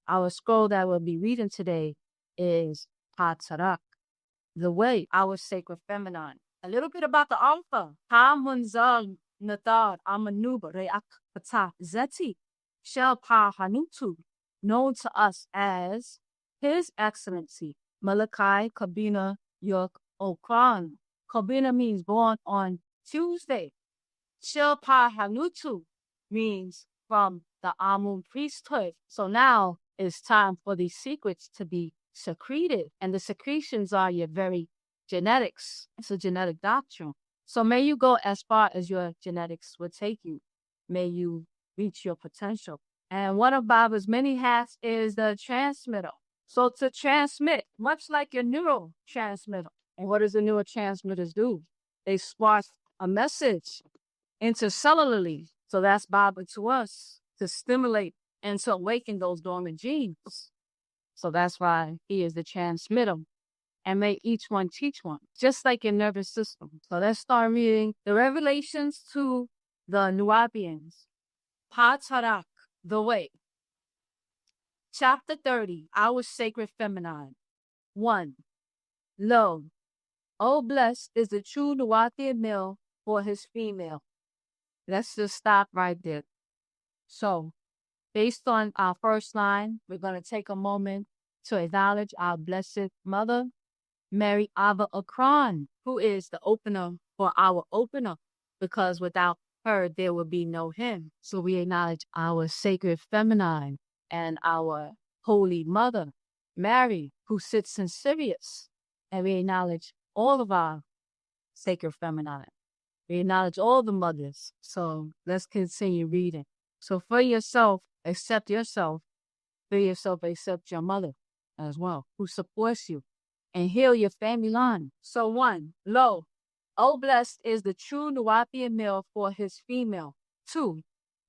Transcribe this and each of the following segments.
Our scroll that we'll be reading today is Paa Zamaltat, the way, our sacred feminine. A little bit about the author. Paa Zamaltat Amanuba Reak Paa Zeti Shel Paa Hanutu, known to us as His Excellency Malachi Kabina York Okran. Kabina means born on Tuesday. Shel Paa Hanutu means from the Amun priesthood. So now it's time for these secrets to be secreted. And the secretions are your very genetics. It's a genetic doctrine. So may you go as far as your genetics would take you. May you reach your potential. And one of Baba's many hats is the transmitter. So to transmit, much like your neurotransmitter. And what does the neurotransmitters do? They spark a message intercellularly. So that's Baba to us, to stimulate and to awaken those dormant genes. So that's why he is the transmitter. And may each one teach one, just like your nervous system. So let's start reading the revelations to the Nuwapians. Paa Zamaltat, the way. Chapter 30, our sacred feminine. 1. Lo, oh blessed is the true Nuwapian male for his female. Let's just stop right there. So, based on our first line, we're going to take a moment to acknowledge our Blessed Mother, Mary Ava Akron, who is the opener for our opener, because without her, there would be no him. So we acknowledge our sacred feminine and our Holy Mother, Mary, who sits in Sirius. And we acknowledge all of our sacred feminine. We acknowledge all the mothers. So let's continue reading. So for yourself, accept yourself. For yourself, accept your mother as well, who supports you. And heal your family line. So 1, lo, oh blessed is the true Nuwapian male for his female. 2,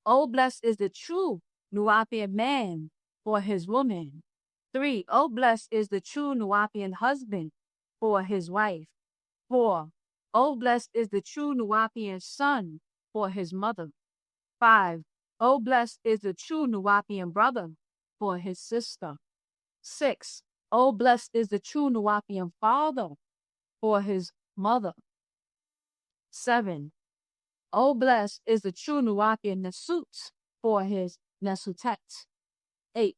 oh blessed is the true Nuwapian man for his woman. 3, oh blessed is the true Nuwapian husband for his wife. 4, oh blessed is the true Nuwapian son for his mother. 5, oh blessed is the true Nuwapian brother for his sister. 6, oh blessed is the true Nuwapian father for his mother. 7, oh blessed is the true Nuwapian Nesut for his Nesutet. 8,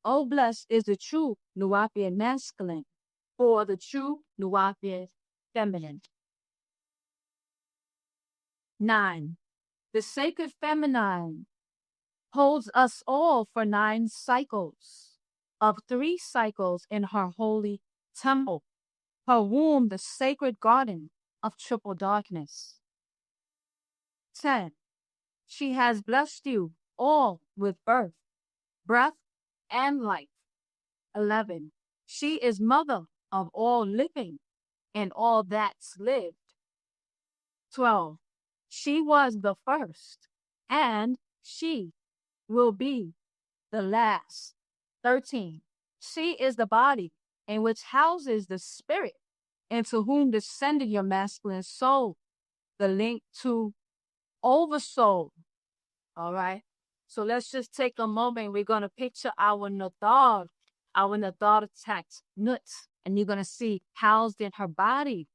oh blessed is the true Nuwapian masculine for the true Nuwapian feminine. 9, the sacred feminine holds us all for 9 cycles of 3 cycles in her holy temple, her womb the sacred garden of triple darkness. 10, she has blessed you all with birth, breath, and life. 11, she is mother of all living and all that's lived. 12, she was the first, and she will be the last. 13, she is the body in which houses the spirit, into whom descended your masculine soul, the link to oversoul. All right. So let's just take a moment. We're going to picture our Nathar text, nuts, and you're going to see housed in her body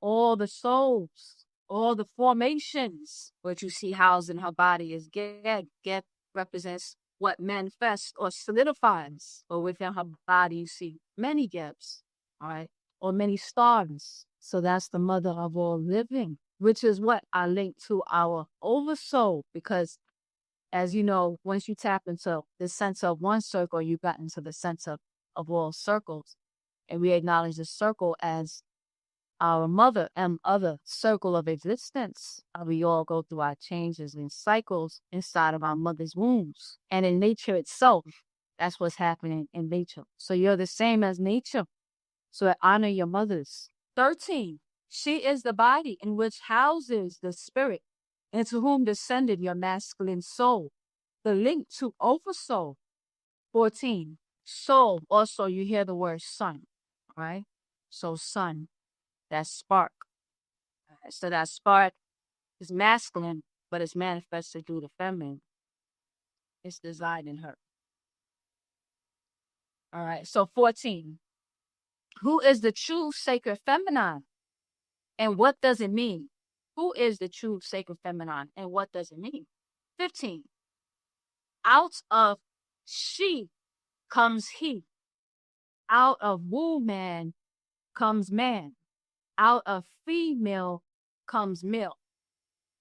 all the souls, all the formations. What you see housed in her body is Get. Get represents what manifests or solidifies. Or within her body, you see many Gebs, all right, or many stars. So that's the mother of all living, which is what I link to our oversoul, because as you know, once you tap into the sense of one circle, you got into the sense of all circles. And we acknowledge the circle as our mother and other circle of existence. We all go through our changes and cycles inside of our mother's wombs. And in nature itself, that's what's happening in nature. So you're the same as nature. So honor your mothers. 13, she is the body in which houses the spirit, into whom descended your masculine soul, the link to oversoul. 14, soul, also you hear the word sun, right? So sun, that spark. So that spark is masculine, but it's manifested through the feminine. It's designed in her. All right. So 14. Who is the true sacred feminine? And what does it mean? Who is the true sacred feminine? And what does it mean? 15. Out of she comes he. Out of woman comes man. Out of female comes male.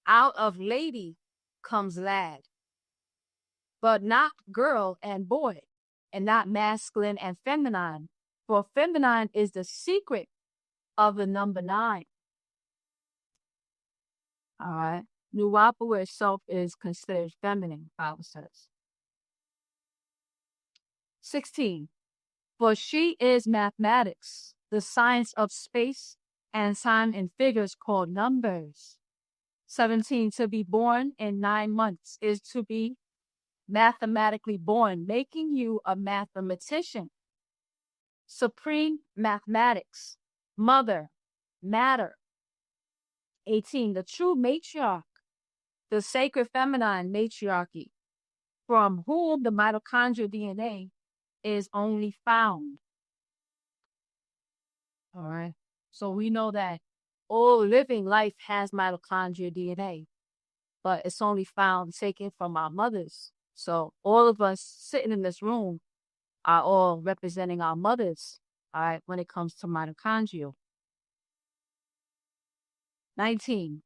Out of lady comes lad. But not girl and boy, and not masculine and feminine. For feminine is the secret of the number 9. All right. Nuwapu itself is considered feminine, Bible says. 16. For she is mathematics, the science of space and time and figures called numbers. 17. To be born in 9 months is to be mathematically born, making you a mathematician. Supreme mathematics, mother, matter. 18. The true matriarch, the sacred feminine matriarchy, from whom the mitochondrial DNA is only found. All right. So we know that all living life has mitochondrial DNA, but it's only found taken from our mothers. So all of us sitting in this room are all representing our mothers, all right, when it comes to mitochondrial. 19.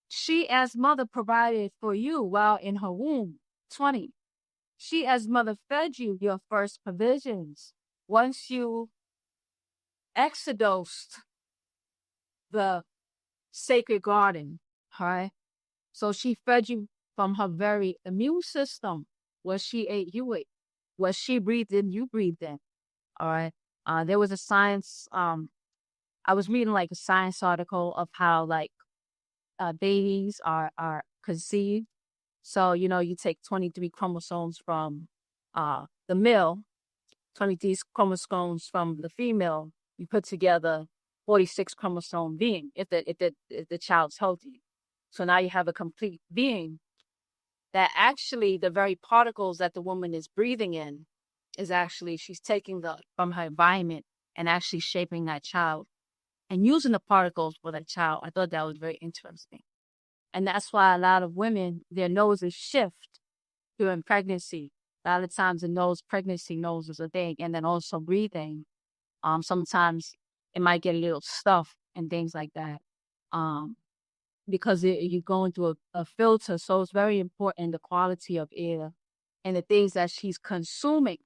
She as mother provided for you while in her womb. 20. She as mother fed you your first provisions. Once you exodosed the sacred garden, all right? So she fed you from her very immune system. What she ate, you ate. What she breathed in, you breathed in. All right. There was a science, I was reading like a science article of how like babies are conceived. So, you know, you take 23 chromosomes from the male, 23 chromosomes from the female, you put together 46 chromosome being if the child's healthy. So now you have a complete being that actually the very particles that the woman is breathing in is actually, she's taking from her environment and actually shaping that child and using the particles for that child. I thought that was very interesting. And that's why a lot of women, their noses shift during pregnancy. A lot of times the pregnancy nose is a thing. And then also breathing. Sometimes it might get a little stuffed and things like that. Because you're going through a filter. So it's very important, the quality of air and the things that she's consuming,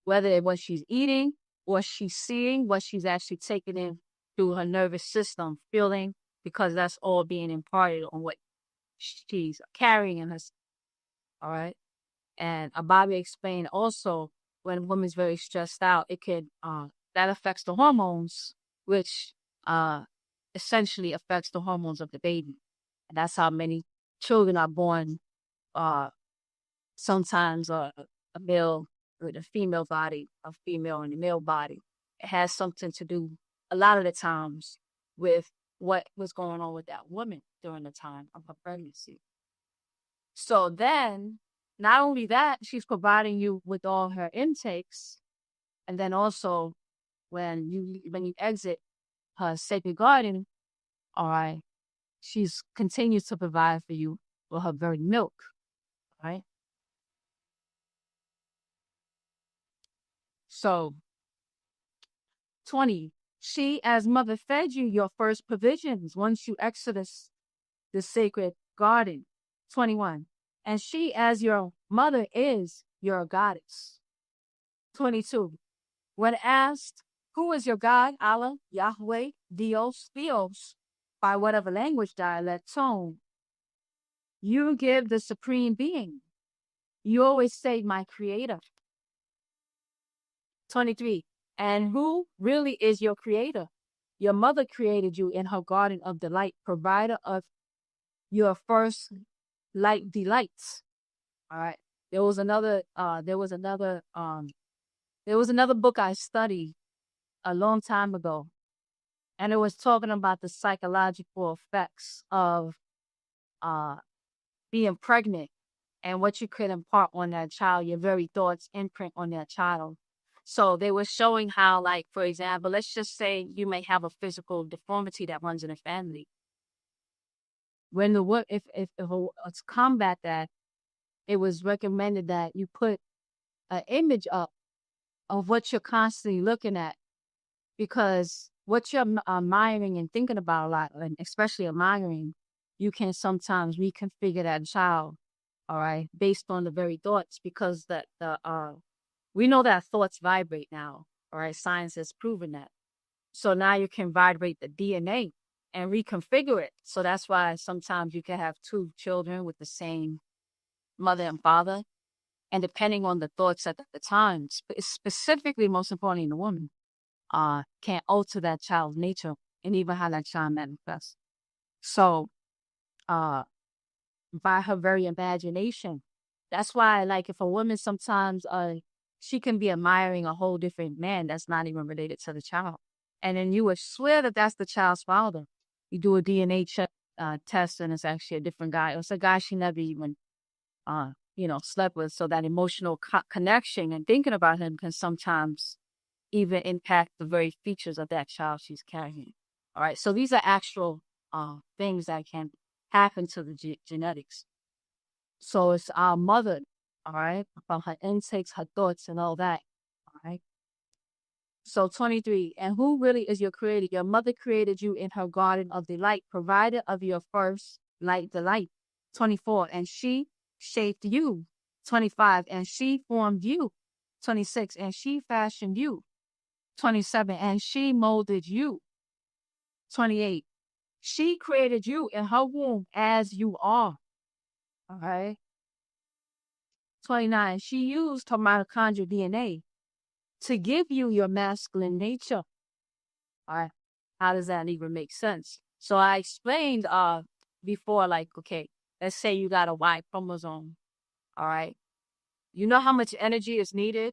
whether what she's eating, what she's seeing, what she's actually taking in through her nervous system, feeling, because that's all being imparted on what she's carrying in her. All right. And Bobby explained also when a woman's very stressed out, it can, that affects the hormones, which essentially affects the hormones of the baby. And that's how many children are born, sometimes a male with a female body, a female in a male body. It has something to do a lot of the times with what was going on with that woman during the time of her pregnancy. So then, not only that, she's providing you with all her intakes. And then also when you exit her sacred garden, all right, she's continues to provide for you with her very milk, right? So 20, she as mother fed you your first provisions once you exodus the sacred garden. 21, and she as your mother is your goddess. 22, when asked, who is your God, Allah, Yahweh, Dios, Theos, by whatever language, dialect, tone, you give the supreme being. You always say, my creator. 23, and who really is your creator? Your mother created you in her garden of delight, provider of your first light delights. All right. There was another book I studied a long time ago, and it was talking about the psychological effects of being pregnant and what you could impart on that child, your very thoughts imprint on that child. So they were showing how, like, for example, let's just say you may have a physical deformity that runs in a family. When the work, if to combat that, it was recommended that you put an image up of what you're constantly looking at, because what you're admiring and thinking about a lot, and especially admiring, you can sometimes reconfigure that child, all right, based on the very thoughts, because we know that thoughts vibrate now, all right. Science has proven that. So now you can vibrate the DNA and reconfigure it. So that's why sometimes you can have two children with the same mother and father, and depending on the thoughts at the time, specifically, most importantly, in the woman, can alter that child's nature and even how that child manifests. So, by her very imagination, that's why, like, if a woman sometimes, she can be admiring a whole different man that's not even related to the child, and then you would swear that that's the child's father. You do a DNA check, test, and it's actually a different guy. It's a guy she never even, slept with. So that emotional connection and thinking about him can sometimes even impact the very features of that child she's carrying. All right. So these are actual things that can happen to the genetics. So it's our mother, all right, from her intakes, her thoughts, and all that. All right. So 23, and who really is your creator? Your mother created you in her garden of delight, provider of your first light delight. 24, and she shaped you. 25, and she formed you. 26, and she fashioned you. 27, and she molded you. 28, she created you in her womb as you are. All right. 29, she used her mitochondrial DNA to give you your masculine nature. All right. How does that even make sense? So I explained before, like, okay, let's say you got a Y chromosome. All right. You know how much energy is needed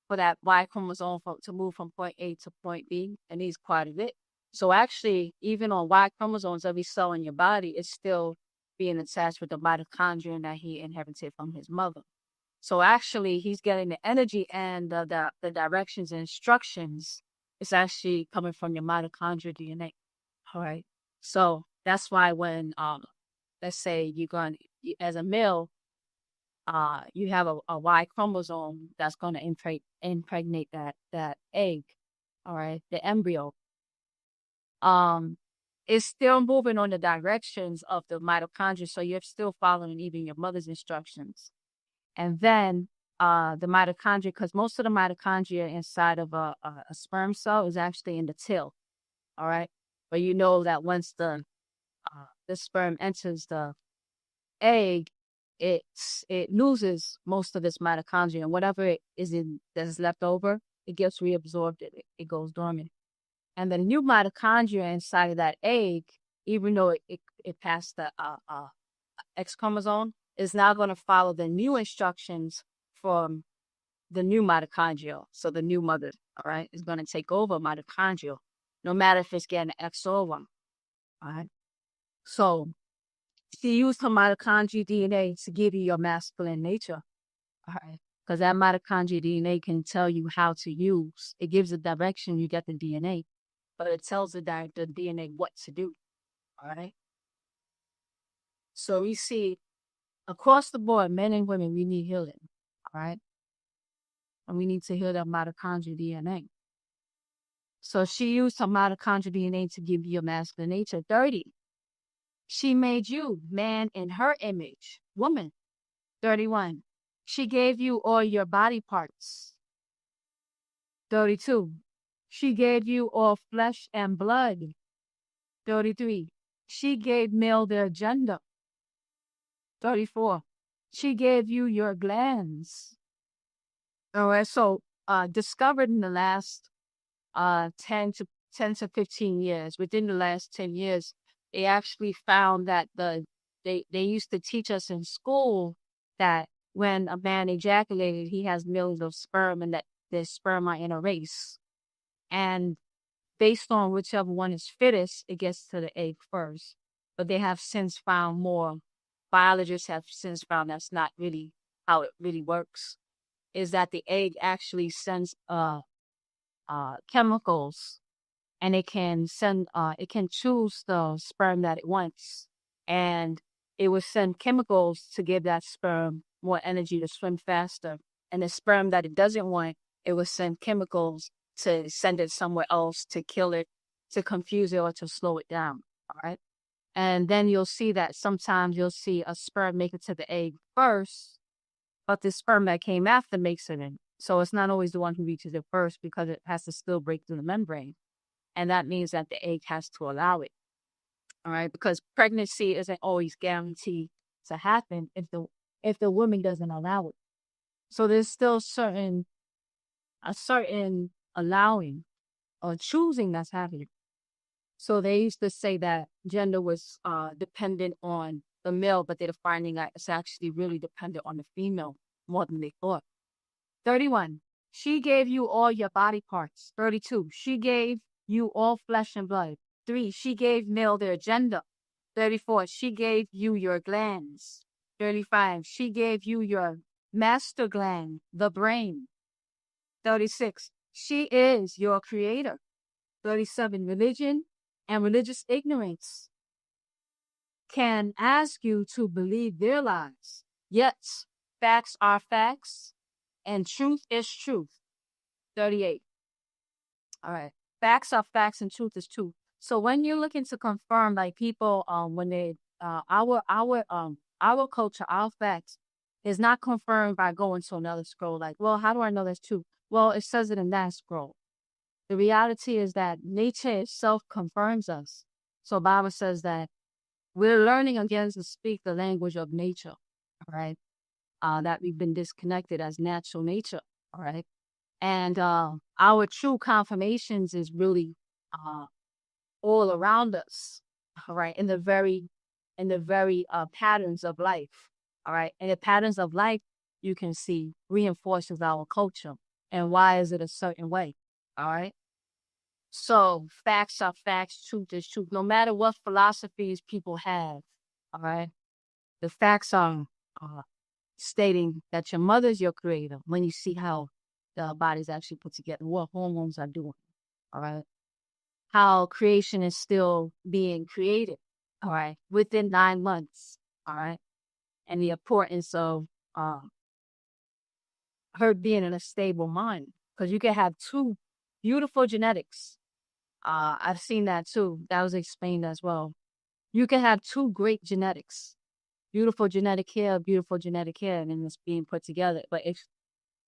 for that Y chromosome to move from point A to point B, and needs quite a bit. So actually, even on Y chromosomes, every cell in your body is still being attached with the mitochondrion that he inherited from his mother. So actually, he's getting the energy and the directions and instructions. It's actually coming from your mitochondrial DNA. All right. So that's why when let's say as a male, you have a Y chromosome that's going to impregnate that egg. All right, the embryo. It's still moving on the directions of the mitochondria, so you're still following even your mother's instructions. And then the mitochondria, because most of the mitochondria inside of a sperm cell is actually in the till. All right, but you know that once the sperm enters the egg, it loses most of its mitochondria, and whatever it is that's left over, it gets reabsorbed. It goes dormant, and the new mitochondria inside of that egg, even though it passed the X chromosome, is now going to follow the new instructions from the new mitochondria. So the new mother, all right, is going to take over mitochondria, no matter if it's getting an X or Y. All right. So she used her mitochondrial DNA to give you your masculine nature. All right. Because that mitochondrial DNA can tell you how to use. It gives a direction, you get the DNA, but it tells the DNA what to do. All right. So we see across the board, men and women, we need healing. All right. And we need to heal that mitochondrial DNA. So she used her mitochondrial DNA to give you your masculine nature. 30. She made you man in her image, woman. 31. She gave you all your body parts. 32. She gave you all flesh and blood. 33. She gave male their gender. 34. She gave you your glands. All right, so discovered in the last 10 to 15 years, within the last 10 years, they actually found that they used to teach us in school that when a man ejaculated, he has millions of sperm, and that the sperm are in a race. And based on whichever one is fittest, it gets to the egg first. But they have since found biologists have since found that's not really how it really works. is that the egg actually sends chemicals, and it can choose the sperm that it wants, and it will send chemicals to give that sperm more energy to swim faster. And the sperm that it doesn't want, it will send chemicals to send it somewhere else to kill it, to confuse it, or to slow it down. All right. And then you'll see that sometimes you'll see a sperm make it to the egg first, but the sperm that came after makes it in. So it's not always the one who reaches it first, because it has to still break through the membrane. And that means that the egg has to allow it. All right. Because pregnancy isn't always guaranteed to happen if the woman doesn't allow it. So there's still a certain allowing or choosing that's happening. So they used to say that gender was dependent on the male, but they're finding that it's actually really dependent on the female more than they thought. 31, she gave you all your body parts. 32, she gave you all flesh and blood. 3, she gave male their gender. 34, she gave you your glands. 35, she gave you your master gland, the brain. 36, she is your creator. 37, religion and religious ignorance can ask you to believe their lies. Yet, facts are facts and truth is truth. 38. All right. Facts are facts and truth is truth. So when you're looking to confirm, like people, when they, our culture, our facts is not confirmed by going to another scroll. Like, well, how do I know that's true? Well, it says it in that scroll. The reality is that nature itself confirms us. So Bible says that we're learning again to speak the language of nature, all right? That we've been disconnected as natural nature, all right? And our true confirmations is really all around us, all right? In the very patterns of life, all right? And the patterns of life you can see reinforces our culture. And why is it a certain way? All right. So facts are facts, truth is truth. No matter what philosophies people have, all right, the facts are stating that your mother's your creator. When you see how the body's actually put together, what hormones are doing, all right, how creation is still being created, all right, within 9 months, all right, and the importance of her being in a stable mind, because you can have 2 beautiful genetics. I've seen that too. That was explained as well. You can have 2 great genetics, beautiful genetic here, and then it's being put together. But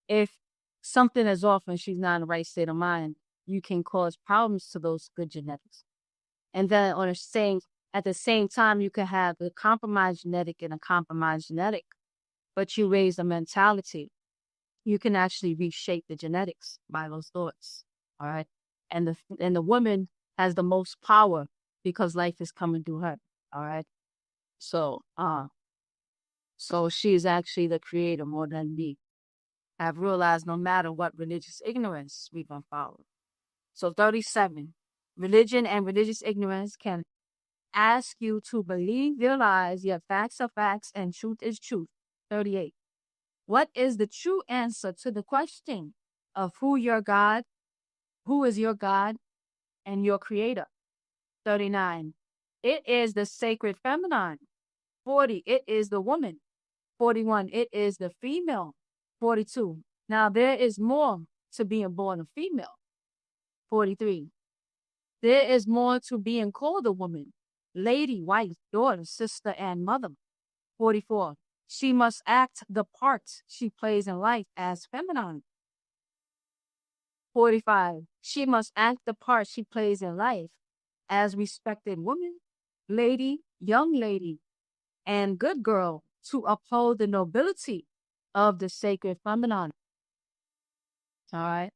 if something is off and she's not in the right state of mind, you can cause problems to those good genetics. And then at the same time, you can have a compromised genetic and a compromised genetic, but you raise a mentality. You can actually reshape the genetics by those thoughts. All right. And the woman has the most power because life is coming through her. All right. So she is actually the creator more than me. I've realized no matter what religious ignorance we've been following. So 37, religion and religious ignorance can ask you to believe their lies, yet facts are facts and truth is truth. 38. What is the true answer to the question of who is your God, and your creator? 39. It is the sacred feminine. 40. It is the woman. 41. It is the female. 42. Now there is more to being born a female. 43. There is more to being called a woman, lady, wife, daughter, sister, and mother. 44. She must act the part she plays in life as feminine. 45. She must act the part she plays in life as respected woman, lady, young lady, and good girl to uphold the nobility of the sacred feminine. All right.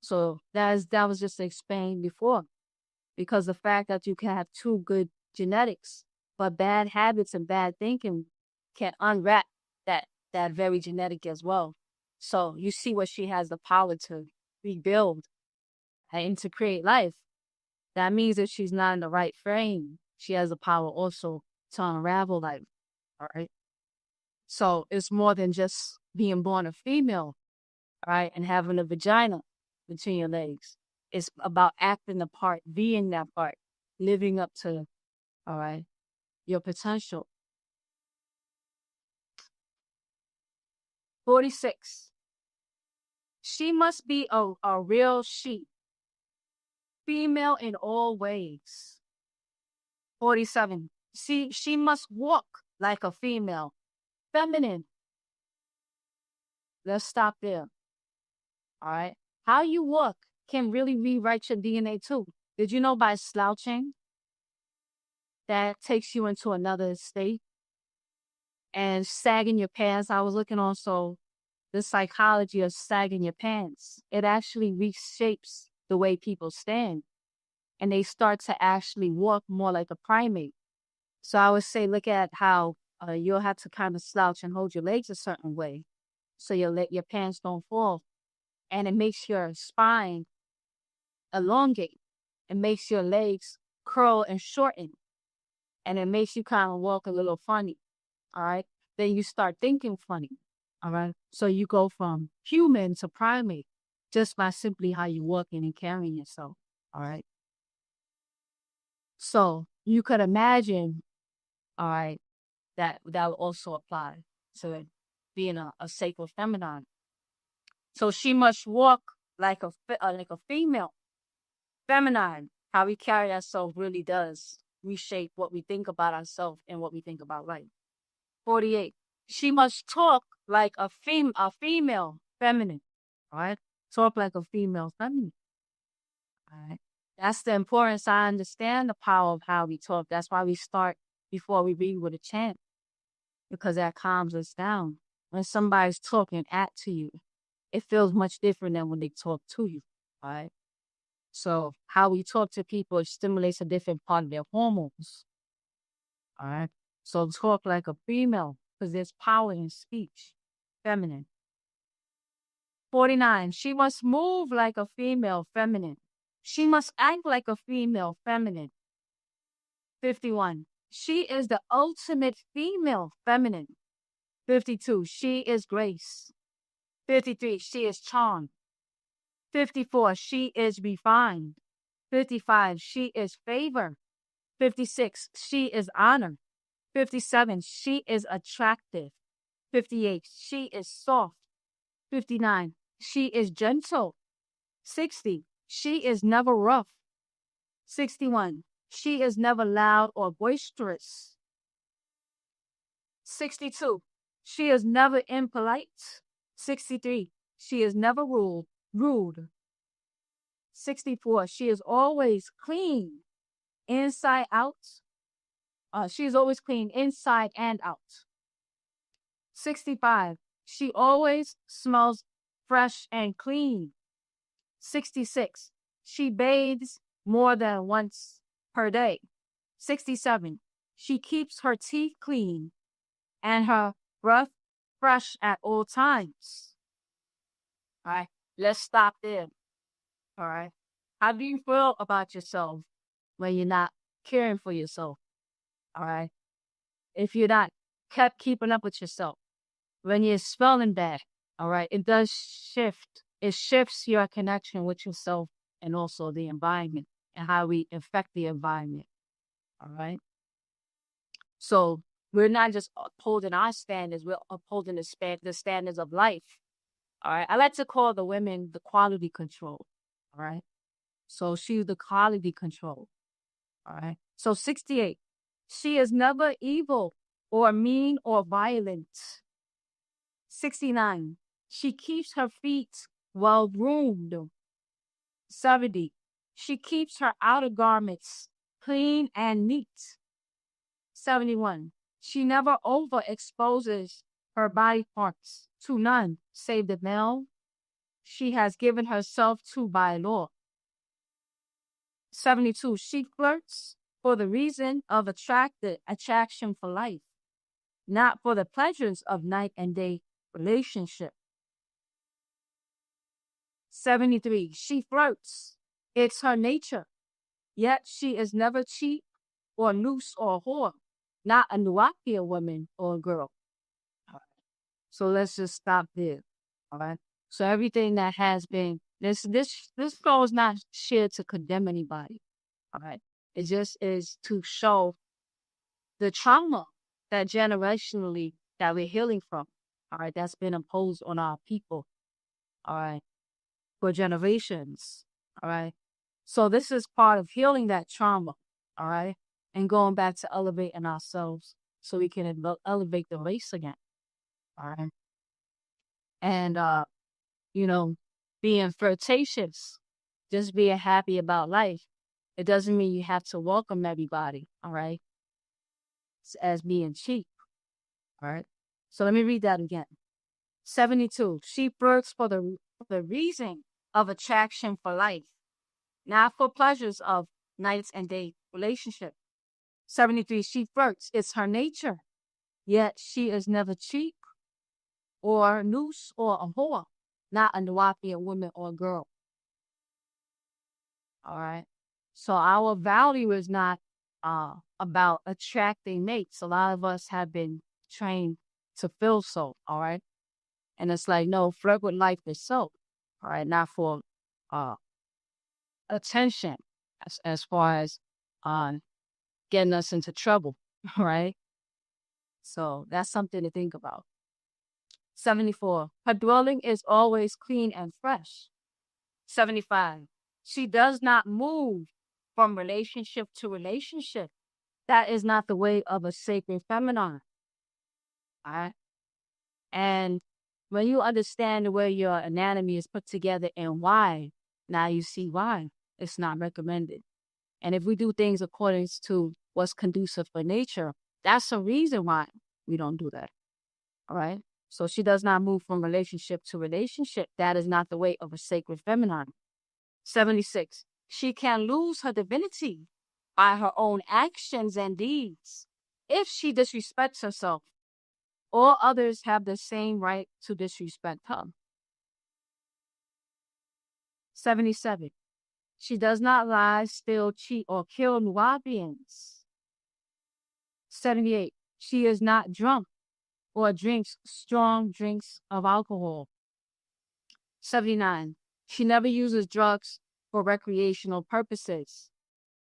So that was just explained before, because the fact that you can have 2 good genetics, but bad habits and bad thinking can unwrap that very genetic as well. So you see what she has the power to rebuild and to create life. That means if she's not in the right frame, she has the power also to unravel life. All right. So it's more than just being born a female. all right, and having a vagina between your legs. It's about acting the part, being that part, living up to, all right, your potential. 46. She must be a real she, female in all ways. 47. She must walk like a female, feminine. Let's stop there. All right. How you walk can really rewrite your DNA too. Did you know by slouching, that takes you into another state? And sagging your pants, I was looking also the psychology of sagging your pants. It actually reshapes the way people stand. And they start to actually walk more like a primate. So I would say, look at how you'll have to kind of slouch and hold your legs a certain way so your pants don't fall. And it makes your spine elongate. It makes your legs curl and shorten. And it makes you kind of walk a little funny. All right. Then you start thinking funny. All right. So you go from human to primate just by simply how you're walking and carrying yourself. All right. So you could imagine, all right, that would also apply to being a sacred feminine. So she must walk like a female, feminine. How we carry ourselves really does reshape what we think about ourselves and what we think about life. 48. She must talk like a female, feminine. All right, talk like a female, feminine. All right, that's the importance. I understand the power of how we talk. That's why we start before we read with a chant, because that calms us down. When somebody's talking at to you, it feels much different than when they talk to you. All right. So how we talk to people stimulates a different part of their hormones. All right. So talk like a female because there's power in speech. Feminine. 49. She must move like a female, feminine. She must act like a female, feminine. 51. She is the ultimate female, feminine. 52. She is grace. 53. She is charm. 54. She is refined. 55. She is favor. 56. She is honor. 57. She is attractive. 58. She is soft. 59. She is gentle. 60. She is never rough. 61. She is never loud or boisterous. 62. She is never impolite. 63. She is never rude. 64. She is always clean, inside out. She is always clean, inside and out. 65. She always smells fresh and clean. 66. She bathes more than once per day. 67. She keeps her teeth clean and her breath fresh at all times. All right, let's stop there. All right. How do you feel about yourself when you're not caring for yourself? All right. If you're not kept keeping up with yourself, when you're smelling bad, all right, it does shift. It shifts your connection with yourself and also the environment and how we affect the environment. All right. So we're not just upholding our standards, we're upholding the standards of life. All right. I like to call the women the quality control. All right. So she's the quality control. All right. So 68. She is never evil or mean or violent. 69. She keeps her feet well groomed. 70. She keeps her outer garments clean and neat. 71. She never overexposes her body parts to none save the male she has given herself to by law. 72. She flirts for the reason of attraction for life, not for the pleasures of night and day relationship. 73. She flirts. It's her nature. Yet she is never cheap or loose or whore, not a Nuwapian woman or a girl. So let's just stop there. All right. So everything that has been, this flow is not shared to condemn anybody. All right. It just is to show the trauma that generationally that we're healing from. All right. That's been imposed on our people. All right. For generations. All right. So this is part of healing that trauma. All right. And going back to elevating ourselves so we can elevate the race again. All right. And, you know, being flirtatious, just being happy about life. It doesn't mean you have to welcome everybody. All right. As being cheap. All right. So let me read that again. 72. She flirts for the reason of attraction for life, not for pleasures of nights and day relationship. 73. She flirts. It's her nature. Yet she is never cheap or noose or a whore, not a Nuwapian woman or girl. All right. So our value is not about attracting mates. A lot of us have been trained to feel so. All right. And it's like, no, flirt with life itself. All right. Not for attention as far as getting us into trouble. All right. So that's something to think about. 74. Her dwelling is always clean and fresh. 75. She does not move from relationship to relationship. That is not the way of a sacred feminine. All right. And when you understand the way your anatomy is put together and why, now you see why it's not recommended. And if we do things according to what's conducive for nature, that's the reason why we don't do that. All right. So she does not move from relationship to relationship. That is not the way of a sacred feminine. 76. She can lose her divinity by her own actions and deeds if she disrespects herself. All others have the same right to disrespect her. 77. She does not lie, steal, cheat, or kill Nuwapians. 78. She is not drunk or drinks strong drinks of alcohol. 79. She never uses drugs for recreational purposes.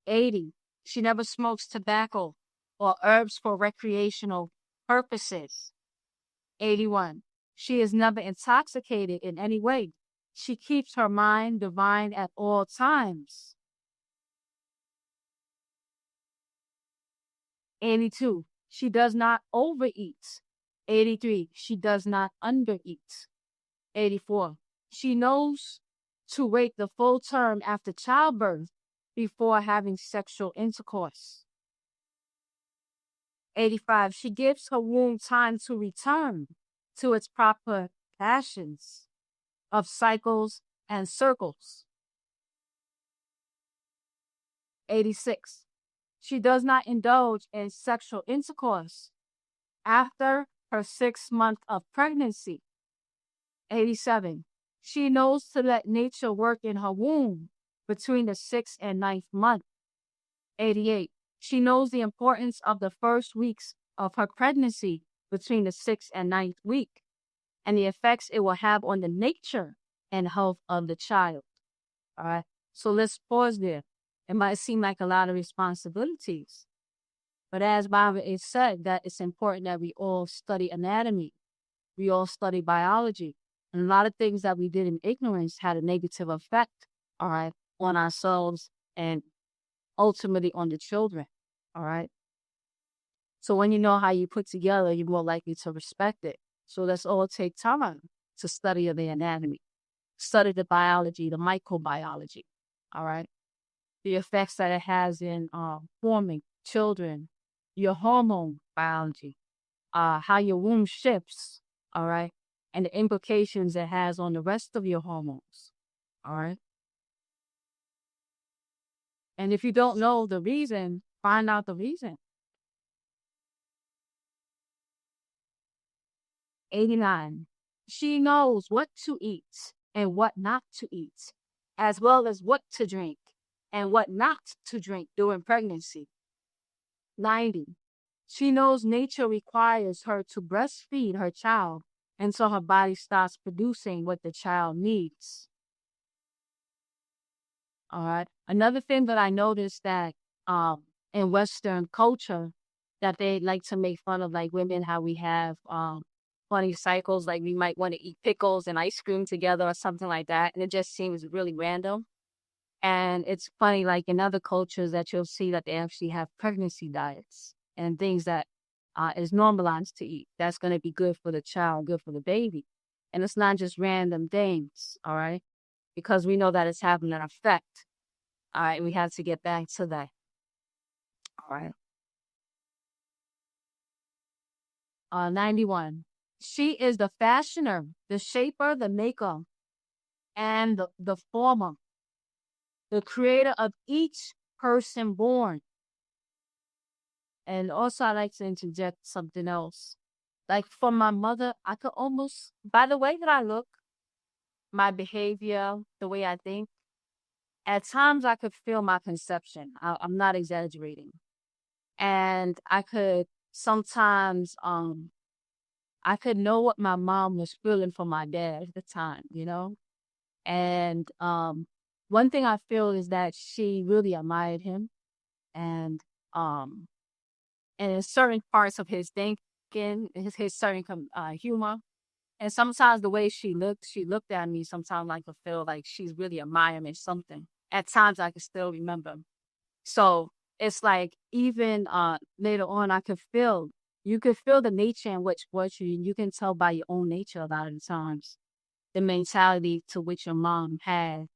80. She never smokes tobacco or herbs for recreational purposes. 81. She is never intoxicated in any way. She keeps her mind divine at all times. 82. She does not overeat. 83. She does not undereat. 84. She knows to wait the full term after childbirth before having sexual intercourse. 85. She gives her womb time to return to its proper passions of cycles and circles. 86. She does not indulge in sexual intercourse after her 6th month of pregnancy. 87. She knows to let nature work in her womb between the 6th and 9th month. 88. She knows the importance of the first weeks of her pregnancy between the 6th and 9th week and the effects it will have on the nature and health of the child. All right. So let's pause there. It might seem like a lot of responsibilities, but as Baba is said, that it's important that we all study anatomy. We all study biology. And a lot of things that we did in ignorance had a negative effect, all right, on ourselves and ultimately on the children, all right? So when you know how you put together, you're more likely to respect it. So let's all take time to study the anatomy, study the biology, the microbiology, all right? The effects that it has in forming children, your hormone biology, how your womb shifts, all right? And the implications it has on the rest of your hormones, all right? And if you don't know the reason, find out the reason. 89. She knows what to eat and what not to eat, as well as what to drink and what not to drink during pregnancy. 90. She knows nature requires her to breastfeed her child And so her body starts producing what the child needs. All right. Another thing that I noticed that in Western culture that they like to make fun of, like women, how we have funny cycles, like we might want to eat pickles and ice cream together or something like that. And it just seems really random. And it's funny, like in other cultures that you'll see that they actually have pregnancy diets and things that is normalized to eat. That's going to be good for the child, good for the baby. And it's not just random things, all right? Because we know that it's having an effect. All right, we have to get back to that. All right. 91. She is the fashioner, the shaper, the maker, and the former, the creator of each person born. And also, I like to interject something else. Like for my mother, I could almost, by the way that I look, my behavior, the way I think, at times I could feel my conception. I'm not exaggerating. And I could sometimes, I could know what my mom was feeling for my dad at the time, you know? And one thing I feel is that she really admired him. And in certain parts of his thinking, his certain humor. And sometimes the way she looked at me sometimes like I feel like she's really admiring something. At times I can still remember. So it's like even later on you could feel the nature in which was you, and you can tell by your own nature a lot of the times the mentality to which your mom had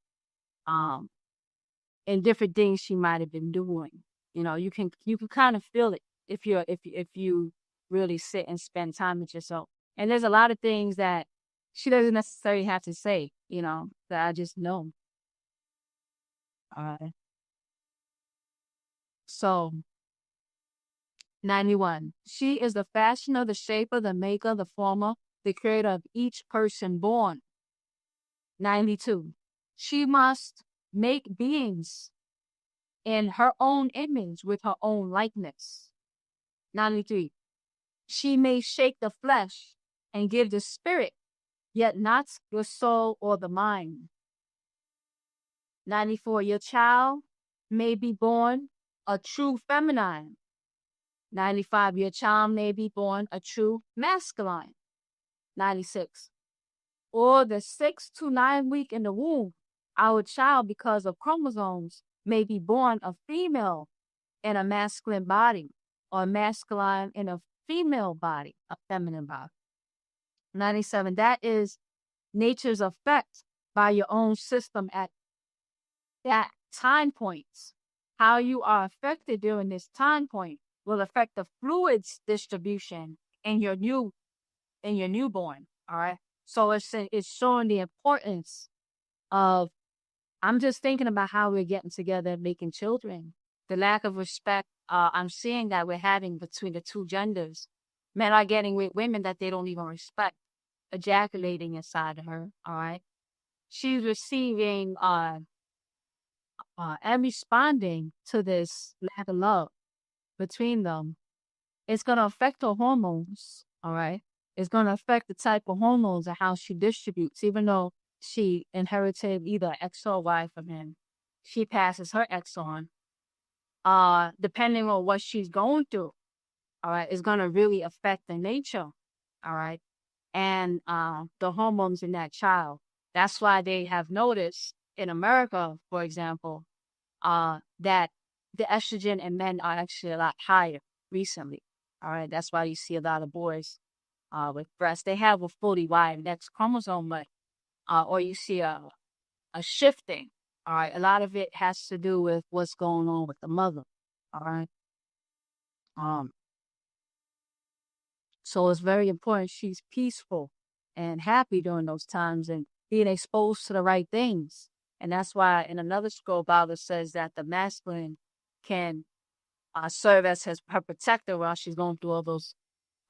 and different things she might have been doing. You know, you can kind of feel it if you really sit and spend time with yourself. And there's a lot of things that she doesn't necessarily have to say, you know, that I just know. All right. So 91. She is the fashioner, the shaper, the maker, the former, the creator of each person born. 92. She must make beings in her own image with her own likeness. 93. She may shake the flesh and give the spirit, yet not your soul or the mind. 94. Your child may be born a true feminine. 95. Your child may be born a true masculine. 96. Or the 6 to 9 week in the womb, our child, because of chromosomes, may be born a female in a masculine body, or masculine in a female body, a feminine body. 97. That is nature's effect by your own system at that time points. How you are affected during this time point will affect the fluids distribution in your newborn. All right. So it's showing the importance of, I'm just thinking about how we're getting together and making children. The lack of respect I'm seeing that we're having between the two genders. Men are getting with women that they don't even respect, ejaculating inside of her. All right. She's receiving and responding to this lack of love between them. It's going to affect her hormones. All right. It's going to affect the type of hormones and how she distributes, even though she inherited either X or Y from him. She passes her X on. Depending on what she's going through, all right, it's going to really affect the nature, all right, and the hormones in that child. That's why they have noticed in America, for example, that the estrogen in men are actually a lot higher recently. All right, that's why you see a lot of boys with breasts. They have a fully wired X chromosome, but or you see a shifting. All right, a lot of it has to do with what's going on with the mother. All right. Um, so it's very important she's peaceful and happy during those times and being exposed to the right things. And that's why in another scroll, Bible says that the masculine can serve as her protector while she's going through all those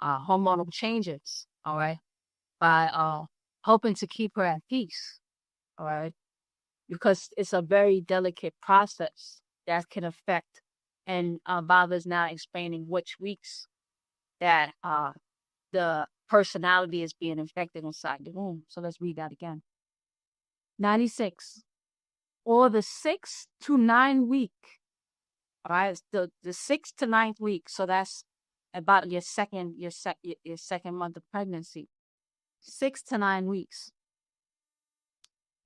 hormonal changes. All right. By hoping to keep her at peace. All right. Because it's a very delicate process that can affect, and Baba is now explaining which weeks that the personality is being infected inside the womb. So let's read that again. 96. Or the 6 to 9 week. All right, the 6th to 9th week. So that's about your second month of pregnancy. 6 to 9 weeks.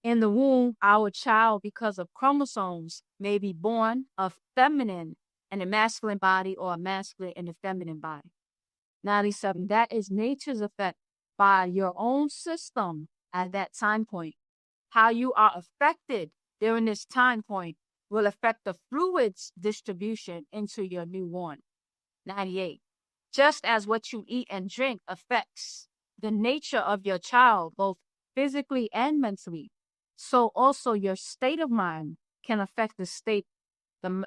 In the womb, our child, because of chromosomes, may be born of feminine and a masculine body, or a masculine and a feminine body. 97. That is nature's effect by your own system at that time point. How you are affected during this time point will affect the fluids distribution into your newborn. 98. Just as what you eat and drink affects the nature of your child, both physically and mentally, so also your state of mind can affect the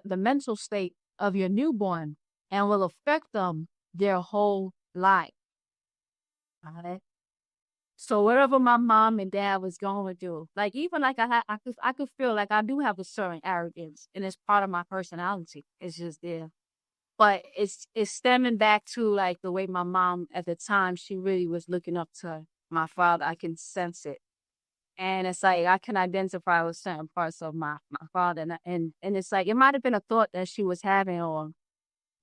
mental state of your newborn, and will affect them their whole life. All right. So whatever my mom and dad was going through, like even like I could feel like I do have a certain arrogance, and it's part of my personality. It's just there. But it's stemming back to like the way my mom at the time, she really was looking up to my father. I can sense it. And it's like I can identify with certain parts of my father. And it's like it might have been a thought that she was having, or,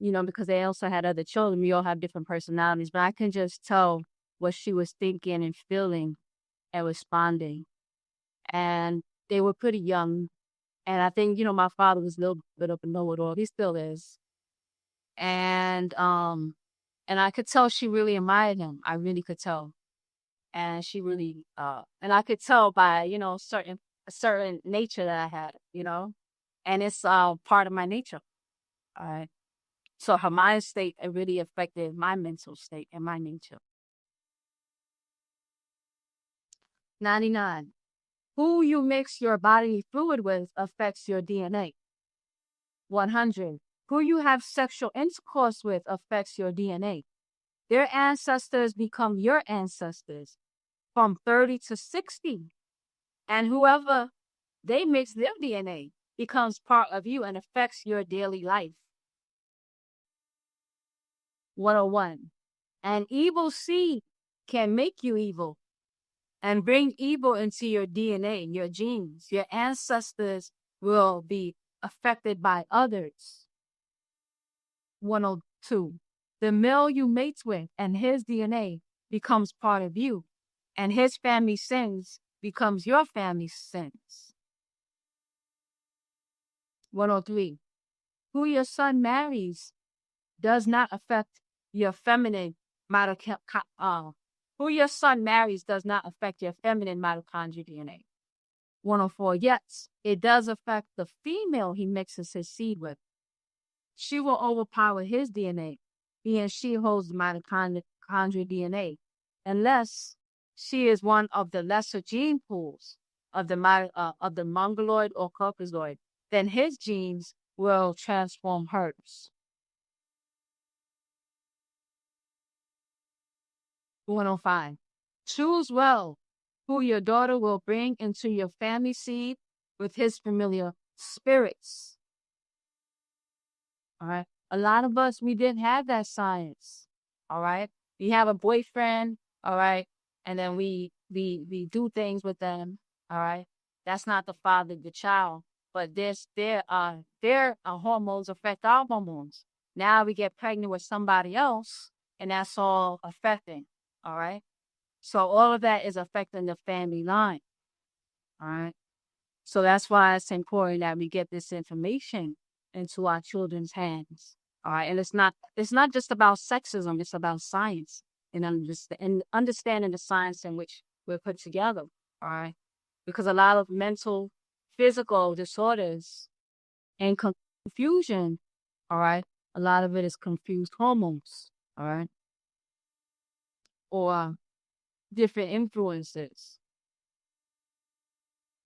because they also had other children. We all have different personalities, but I can just tell what she was thinking and feeling and responding. And they were pretty young. And I think, my father was a little bit of a know-it-all. He still is. And I could tell she really admired him. I really could tell. And she really, and I could tell by, a certain nature that I had, and it's part of my nature. All right. So her mind state, it really affected my mental state and my nature. 99. Who you mix your bodily fluid with affects your DNA. 100. Who you have sexual intercourse with affects your DNA. Their ancestors become your ancestors from 30 to 60. And whoever they mix their DNA becomes part of you and affects your daily life. 101. An evil seed can make you evil and bring evil into your DNA, your genes. Your ancestors will be affected by others. 102. The male you mate with and his DNA becomes part of you, and his family sins becomes your family sins. 103. Who your son marries does not affect your feminine who your son marries does not affect your feminine mitochondrial DNA. 104. Yes, it does affect the female he mixes his seed with. She will overpower his DNA, being she holds the mitochondrial DNA, unless she is one of the lesser gene pools of the mongoloid or caucasoid. Then his genes will transform hers. 105. Choose well who your daughter will bring into your family seed with his familiar spirits. All right. A lot of us, we didn't have that science. All right. We have a boyfriend. All right. And then we do things with them. All right. That's not the father of the child. But their hormones affect our hormones. Now we get pregnant with somebody else, and that's all affecting. All right. So all of that is affecting the family line. All right. So that's why it's important that we get this information into our children's hands. All right. And it's not just about sexism. It's about science and understanding the science in which we're put together. All right. Because a lot of mental, physical disorders and confusion, all right, a lot of it is confused hormones, all right, or different influences.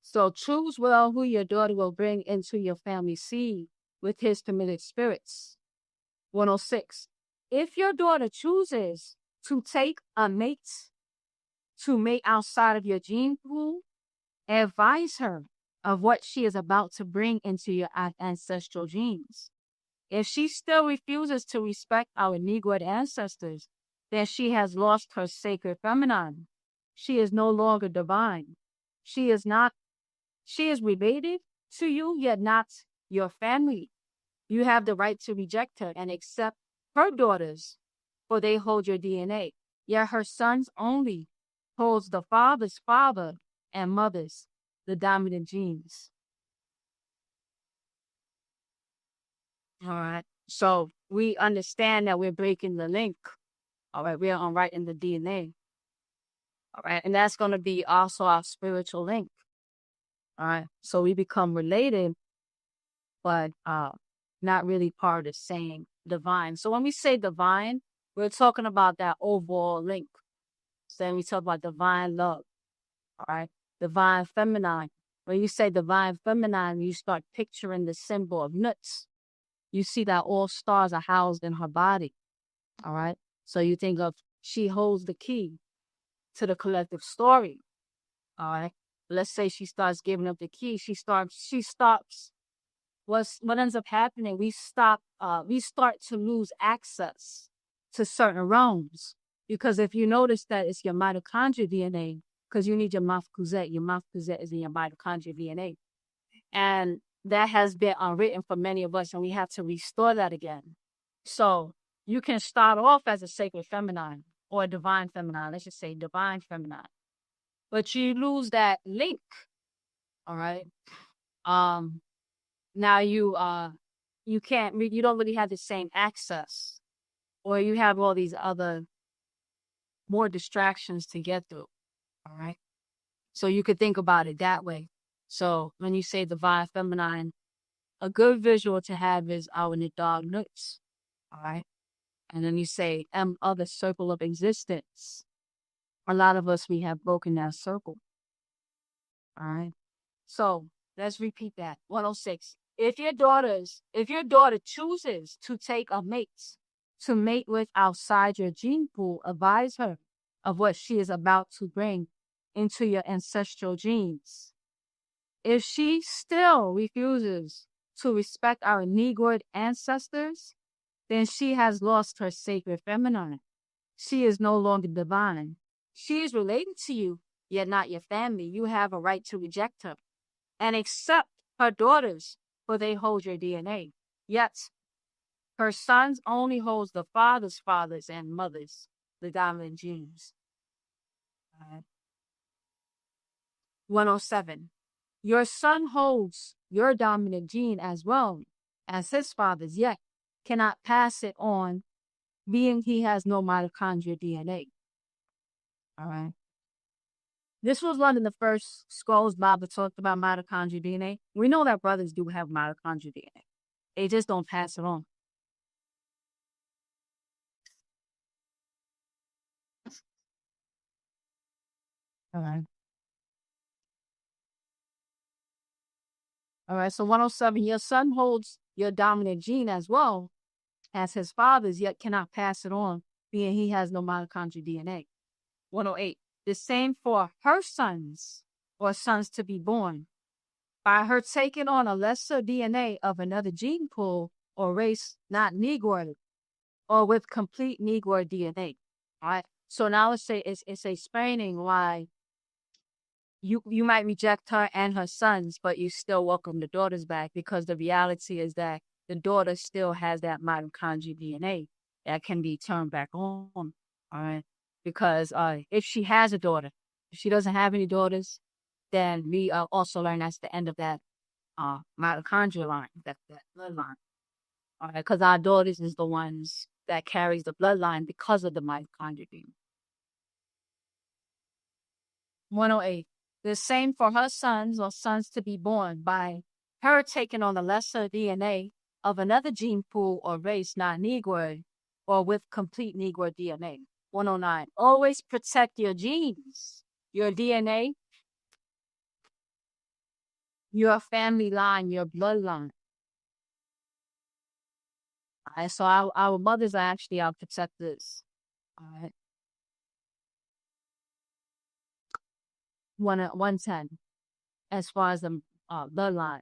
So choose well who your daughter will bring into your family seed with his familiar spirits. 106. If your daughter chooses to take a mate outside of your gene pool, advise her of what she is about to bring into your ancestral genes. If she still refuses to respect our Negroid ancestors, then she has lost her sacred feminine. She is no longer divine. She is not, she is related to you, yet not your family. You have the right to reject her and accept her daughters, for they hold your DNA. Yet her sons only holds the father's father and mother's, the dominant genes. All right. So we understand that we're breaking the link. All right. We are unwriting the DNA. All right. And that's going to be also our spiritual link. All right. So we become related, but not really part of the same divine. So when we say divine, we're talking about that overall link. So then we talk about divine love. All right. Divine feminine. When you say divine feminine, you start picturing the symbol of nuts. You see that all stars are housed in her body. All right. So you think of she holds the key to the collective story. All right. Let's say she starts giving up the key. She stops. What ends up happening? We start to lose access to certain realms. Because if you notice that it's your mitochondrial DNA, because you need your mafkuzet is in your mitochondrial DNA. And that has been unwritten for many of us, and we have to restore that again. So you can start off as a sacred feminine or a divine feminine. Let's just say divine feminine. But you lose that link. All right. Now you don't really have the same access, or you have all these other more distractions to get through. All right. So you could think about it that way. So when you say divine feminine, a good visual to have is our dog nuts. All right. And then you say other circle of existence. A lot of us, we have broken that circle. All right. So let's repeat that. 106. If your daughter chooses to take a mate, to mate with outside your gene pool, advise her of what she is about to bring into your ancestral genes. If she still refuses to respect our Negroid ancestors, then she has lost her sacred feminine. She is no longer divine. She is related to you, yet not your family. You have a right to reject her and accept her daughters, for they hold your DNA. Yet her sons only holds the father's fathers and mothers, the dominant genes. 107. Your son holds your dominant gene as well as his father's, yet cannot pass it on, being he has no mitochondrial DNA. All right. This was one of the first scrolls Baba talked about mitochondrial DNA. We know that brothers do have mitochondrial DNA. They just don't pass it on. All right. All right. So 107, your son holds your dominant gene as well as his father's, yet cannot pass it on, being he has no mitochondrial DNA. 108. The same for her sons or sons to be born. By her taking on a lesser DNA of another gene pool or race not Negroid, or with complete Negroid DNA. All right. So now let's say it's explaining why you might reject her and her sons, but you still welcome the daughters back, because the reality is that the daughter still has that mitochondrial DNA that can be turned back on. All right. Because if she has a daughter, if she doesn't have any daughters, then we also learn that's the end of that mitochondrial line, that bloodline. All right, because our daughters is the ones that carries the bloodline because of the mitochondrial gene. 108. The same for her sons or sons to be born, by her taking on the lesser DNA of another gene pool or race not Negroid, or with complete Negroid DNA. 109. Always protect your genes, your DNA, your family line, your bloodline. All right, so our mothers are actually our protectors. All right. 110, as far as the bloodline.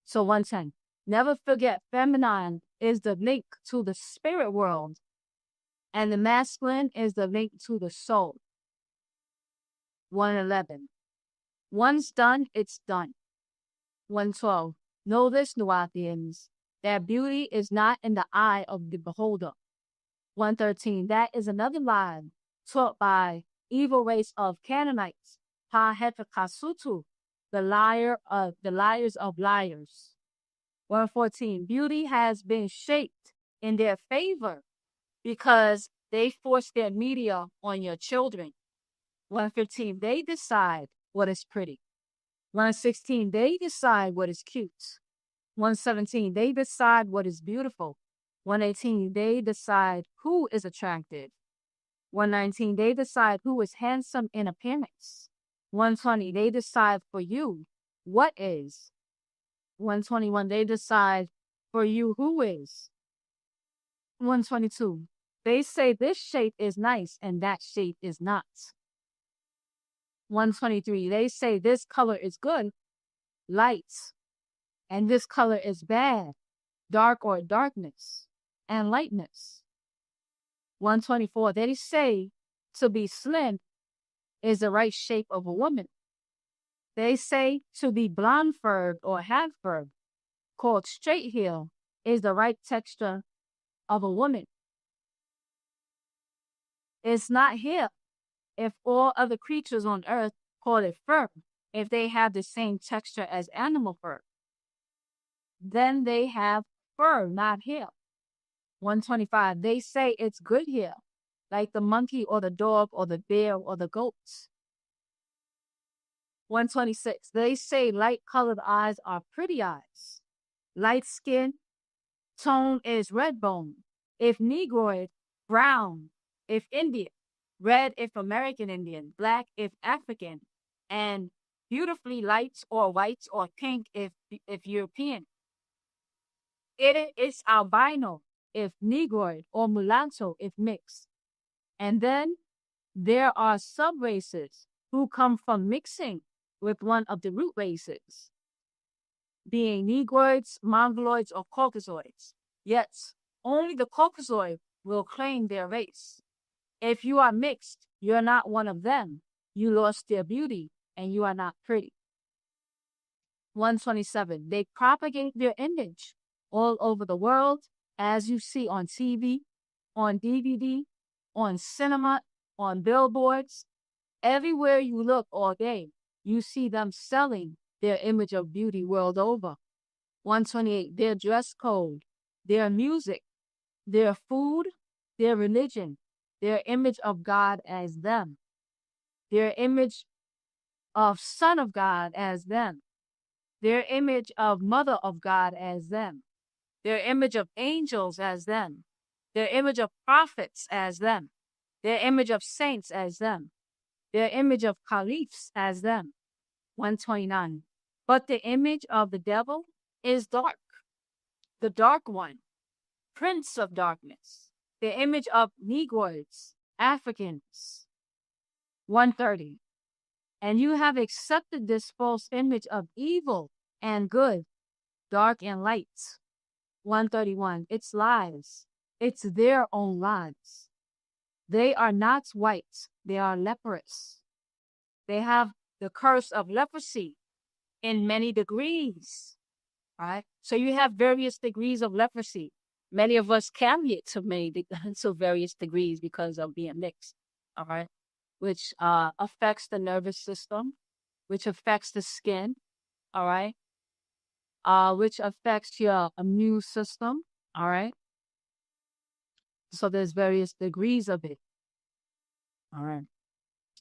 So 110. Never forget, feminine is the link to the spirit world And the masculine is the link to the soul. 111. Once done, it's done. 112. Know this, Nuwapians, that beauty is not in the eye of the beholder. 113. That is another lie taught by evil race of Canaanites, Paa Zamaltat, the liars of liars. 114. Beauty has been shaped in their favor because they force their media on your children. 115. They decide what is pretty. 116. They decide what is cute. 117. They decide what is beautiful. 118. They decide who is attractive. 119. They decide who is handsome in appearance. 120. They decide for you what is. 121. They decide for you who is. 122. They say this shape is nice and that shape is not. 123. They say this color is good, light, and this color is bad, dark or darkness, and lightness. 124. They say to be slim is the right shape of a woman. They say to be blonde-furred or half-furred, called straight heel, is the right texture of a woman. It's not hair if all other creatures on earth call it fur, if they have the same texture as animal fur. Then they have fur, not hair. 125. They say it's good hair, like the monkey or the dog or the bear or the goats. 126. They say light-colored eyes are pretty eyes. Light skin tone is red bone. If Negroid, brown. If Indian, red if American Indian, black if African, and beautifully light or white or pink if European. It is albino if Negroid or mulatto if mixed. And then there are sub-races who come from mixing with one of the root races, being Negroids, Mongoloids, or Caucasoids. Yet, only the Caucasoid will claim their race. If you are mixed, you're not one of them. You lost their beauty, and you are not pretty. 127. They propagate their image all over the world, as you see on TV, on DVD, on cinema, on billboards. Everywhere you look all day, you see them selling their image of beauty world over. 128. Their dress code, their music, their food, their religion, their image of God as them, their image of Son of God as them, their image of Mother of God as them, their image of angels as them, their image of prophets as them, their image of saints as them, their image of caliphs as them. 129. But the image of the devil is dark, the dark one, prince of darkness, the image of Negroids, Africans. 130. And you have accepted this false image of evil and good, dark and light. 131. It's lies. It's their own lies. They are not white. They are leprous. They have the curse of leprosy in many degrees. Right? So you have various degrees of leprosy. Many of us carry it to various degrees because of being mixed. All right? Which affects the nervous system, which affects the skin. All right? Which affects your immune system. All right? So there's various degrees of it. All right.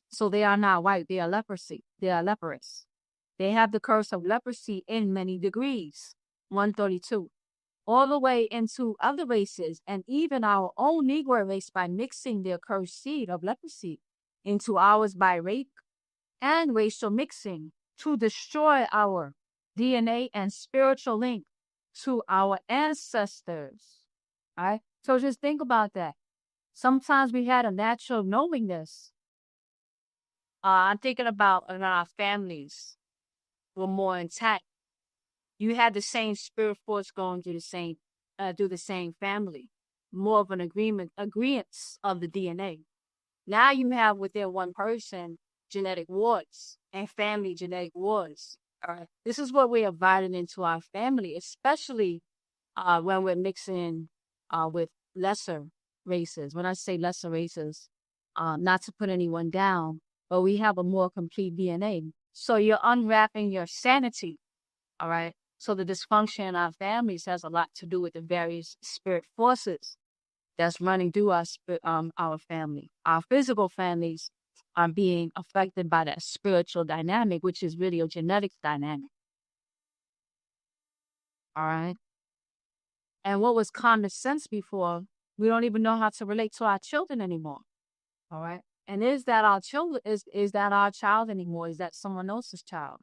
So they are not white. They are leprosy. They are leprous. They have the curse of leprosy in many degrees. 132. All the way into other races and even our own Negro race by mixing their cursed seed of leprosy into ours by rape and racial mixing to destroy our DNA and spiritual link to our ancestors. All right? So just think about that. Sometimes we had a natural knowingness. I'm thinking about when our families were more intact. You had the same spirit force going through the same family. more of an agreement of the DNA. Now you have within one person genetic wars and family genetic wars. All right. This is what we're inviting into our family, especially when we're mixing with lesser races. When I say lesser races, not to put anyone down, but we have a more complete DNA. So you're unwrapping your sanity. All right. So the dysfunction in our families has a lot to do with the various spirit forces that's running through our family. Our physical families are being affected by that spiritual dynamic, which is really a genetics dynamic. All right. And what was common sense before, we don't even know how to relate to our children anymore. All right. And is that our children? Is that our child anymore? Is that someone else's child?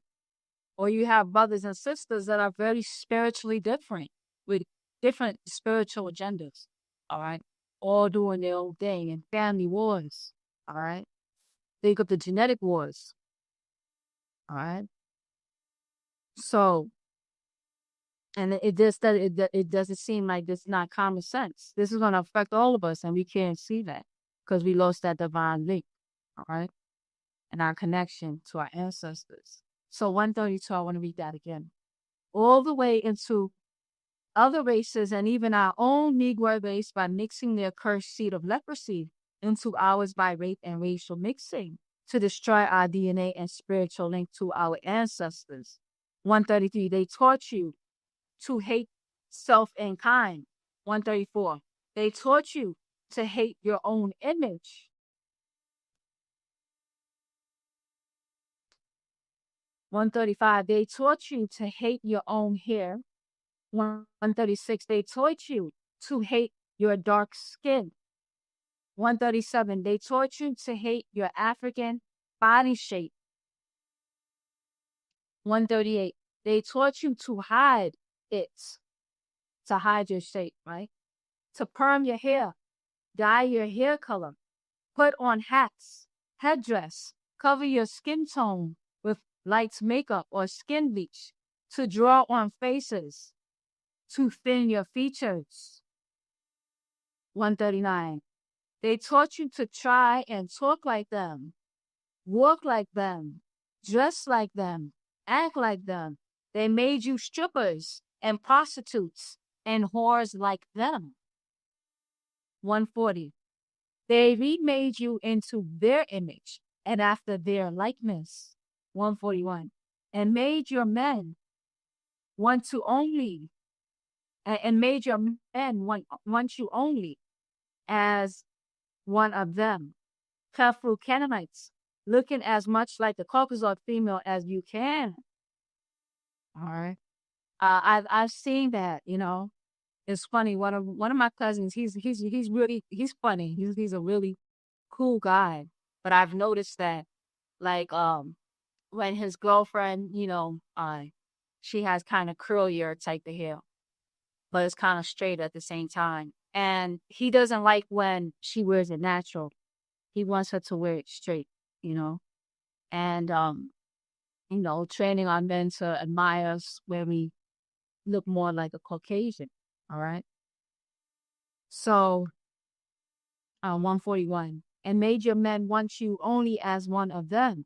Or you have brothers and sisters that are very spiritually different with different spiritual agendas. All right. All doing their own thing and family wars. All right. Think of the genetic wars. All right. So, and it just it doesn't seem like this is not common sense. This is going to affect all of us, and we can't see that because we lost that divine link. All right. And our connection to our ancestors. So 132, I want to read that again. All the way into other races and even our own Negro race by mixing their cursed seed of leprosy into ours by rape and racial mixing to destroy our DNA and spiritual link to our ancestors. 133, they taught you to hate self and kind. 134, they taught you to hate your own image. 135, they taught you to hate your own hair. 136, they taught you to hate your dark skin. 137, they taught you to hate your African body shape. 138, they taught you to hide it, to hide your shape, right? To perm your hair, dye your hair color, put on hats, headdress, cover your skin tone with light makeup or skin bleach, to draw on faces, to thin your features. 139. They taught you to try and talk like them, walk like them, dress like them, act like them. They made you strippers and prostitutes and whores like them. 140. They remade you into their image and after their likeness. 141. And made your men want to only, and made your men want you only as one of them. Kafru Canaanites, looking as much like the Caucasoid female as you can. All right. I've seen that, you know. It's funny. One of my cousins, he's funny. He's a really cool guy. But I've noticed that like when his girlfriend, you know, she has kind of curlier type of hair, but it's kind of straight at the same time. And he doesn't like when she wears it natural. He wants her to wear it straight, you know. And you know, training on men to admire us where we look more like a Caucasian. All right. So 141. And made your men want you only as one of them.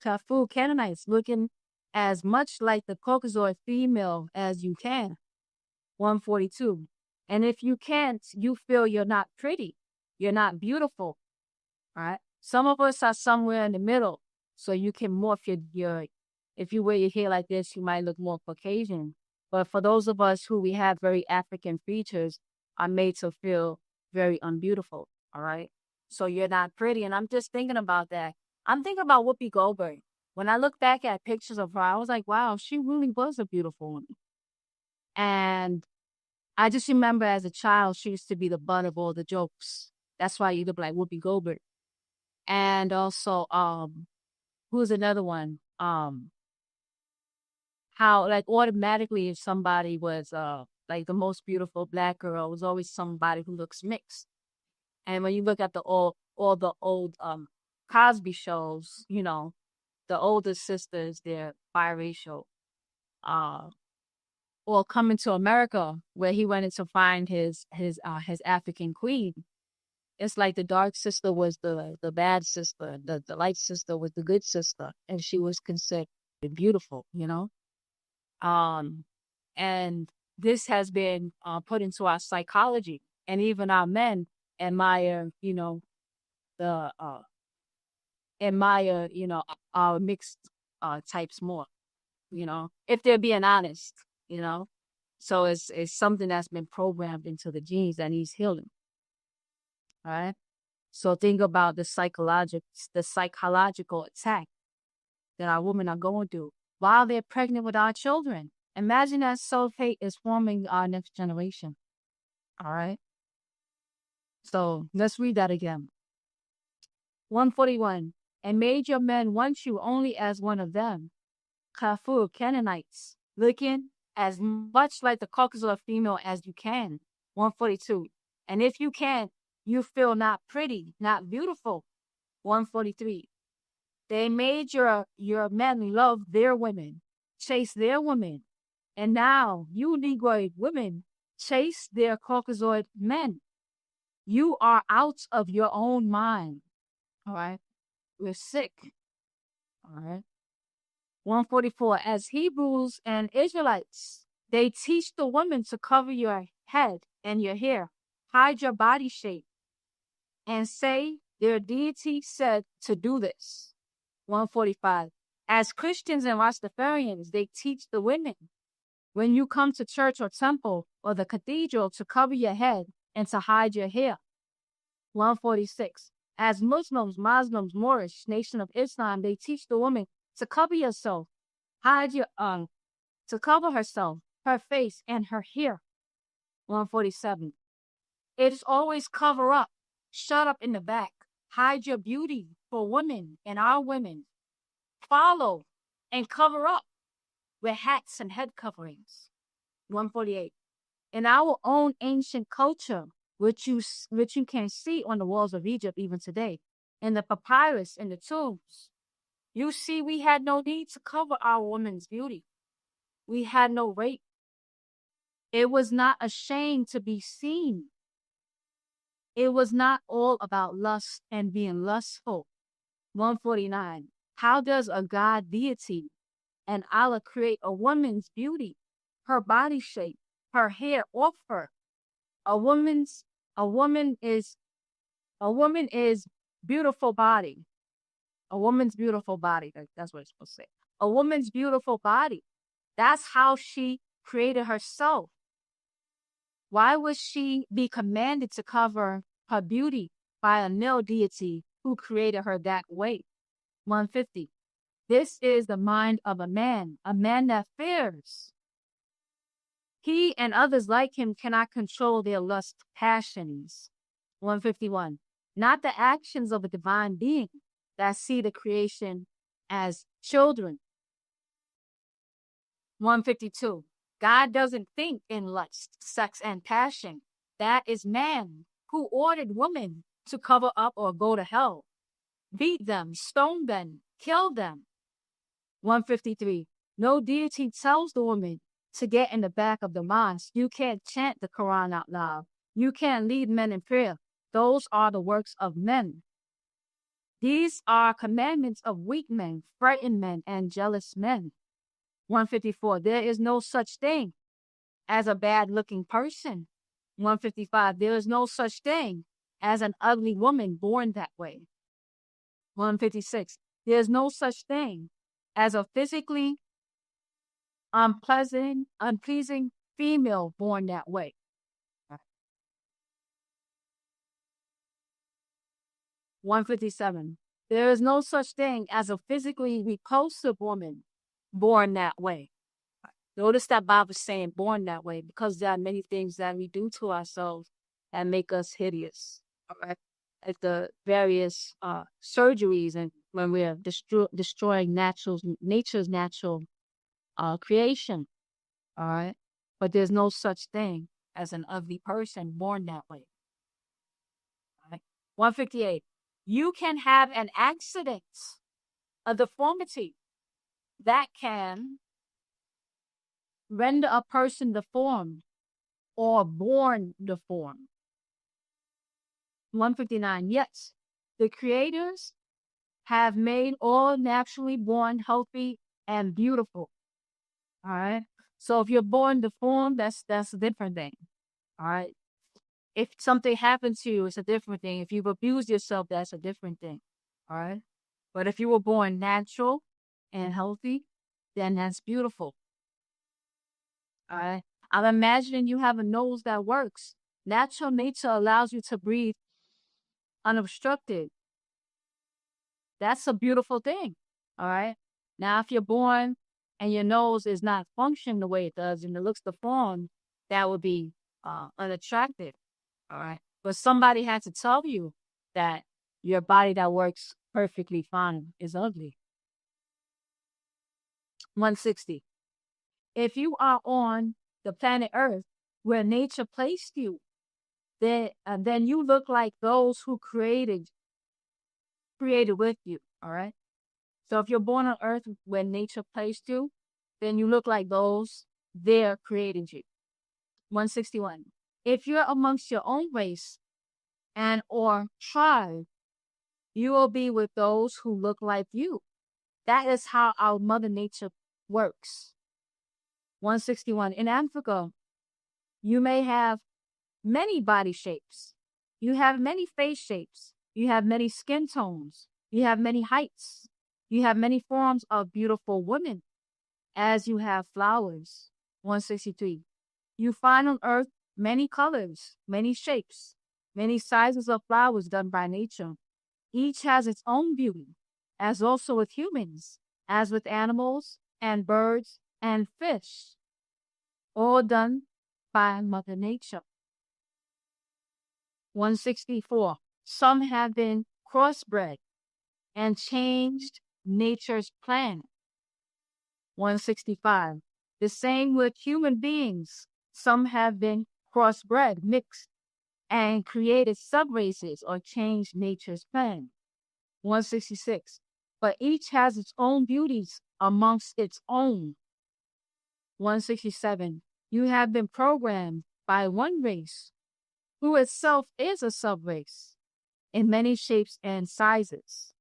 Kafru Canaanites, looking as much like the Caucasoid female as you can. 142. And if you can't, you feel you're not pretty. You're not beautiful. All right. Some of us are somewhere in the middle. So you can morph your if you wear your hair like this, you might look more Caucasian. But for those of us who we have very African features, are made to feel very unbeautiful. All right. So you're not pretty. And I'm just thinking about that. I'm thinking about Whoopi Goldberg. When I look back at pictures of her, I was like, wow, she really was a beautiful woman. And I just remember as a child, she used to be the butt of all the jokes. That's why you look like Whoopi Goldberg. And also, who's another one? How like automatically if somebody was like the most beautiful Black girl, it was always somebody who looks mixed. And when you look at all the old Cosby shows, you know, the older sisters, they're biracial. or coming to America where he wanted to find his African queen. It's like the dark sister was the bad sister, the light sister was the good sister, and she was considered beautiful, you know. And this has been put into our psychology, and even our men admire, you know, the our mixed types more, you know, if they're being honest, you know. So it's something that's been programmed into the genes that needs healing. All right. So think about the psychological attack that our women are going through while they're pregnant with our children. Imagine that self-hate is forming our next generation. All right. So let's read that again. 141. And made your men want you only as one of them. Kafur, Canaanites, looking as much like the Caucasoid female as you can. 142. And if you can, you feel not pretty, not beautiful. 143. They made your men love their women, chase their women. And now you Negroid women chase their Caucasoid men. You are out of your own mind. All right. We're sick. All right. 144. As Hebrews and Israelites, they teach the woman to cover your head and your hair, hide your body shape, and say their deity said to do this. 145. As Christians and Rastafarians, they teach the women when you come to church or temple or the cathedral to cover your head and to hide your hair. 146. As Muslims, Moorish, Nation of Islam, they teach the woman to cover yourself, hide your to cover herself, her face, and her hair. 147. It is always cover up, shut up in the back, hide your beauty for women and our women. Follow and cover up with hats and head coverings. 148. In our own ancient culture, which you can see on the walls of Egypt even today, in the papyrus and the tombs, you see we had no need to cover our woman's beauty. We had no rape. It was not a shame to be seen. It was not all about lust and being lustful. 149. How does a God deity and Allah create a woman's beauty, her body shape, her hair, or fur? A woman is beautiful body. A woman's beautiful body. That's what it's supposed to say. A woman's beautiful body. That's how she created herself. Why would she be commanded to cover her beauty by a male deity who created her that way? 150. This is the mind of a man that fears. He and others like him cannot control their lust passions. 151. Not the actions of a divine being that see the creation as children. 152. God doesn't think in lust, sex, and passion. That is man who ordered women to cover up or go to hell. Beat them, stone them, kill them. 153. No deity tells the woman to get in the back of the mosque. You can't chant the Quran out loud. You can't lead men in prayer. Those are the works of men. These are commandments of weak men, frightened men, and jealous men. 154. There is no such thing as a bad-looking person. 155. There is no such thing as an ugly woman born that way. 156. There is no such thing as a physically unpleasing female born that way. 157. There is no such thing as a physically repulsive woman born that way. Notice that Bob is saying born that way because there are many things that we do to ourselves that make us hideous. All right. Like the various surgeries and when we're destroying nature's natural creation. All right. But there's no such thing as an ugly person born that way. All right. 158. You can have an accident, a deformity that can render a person deformed or born deformed. 159. Yes, the creators have made all naturally born healthy and beautiful. All right. So if you're born deformed, that's a different thing. All right. If something happens to you, it's a different thing. If you've abused yourself, that's a different thing. All right. But if you were born natural and healthy, then that's beautiful. All right. I'm imagining you have a nose that works. Natural nature allows you to breathe unobstructed. That's a beautiful thing. All right. Now, if you're born and your nose is not functioning the way it does and it looks deformed, that would be unattractive. All right. But somebody had to tell you that your body that works perfectly fine is ugly. 160. If you are on the planet Earth where nature placed you, then you look like those who created with you. All right. So if you're born on Earth where nature placed you, then you look like those there created you. 161. If you're amongst your own race and or tribe, you will be with those who look like you. That is how our Mother Nature works. 161. In Africa, you may have many body shapes. You have many face shapes. You have many skin tones. You have many heights. You have many forms of beautiful women, as you have flowers. 163. You find on earth many colors, many shapes, many sizes of flowers done by nature. Each has its own beauty, as also with humans, as with animals and birds and fish, all done by Mother Nature. 164. Some have been crossbred and changed nature's plan. 165. The same with human beings. Some have been crossbred, mixed, and created subraces or changed nature's plan. 166. But each has its own beauties amongst its own. 167. You have been programmed by one race, who itself is a subrace, in many shapes and sizes.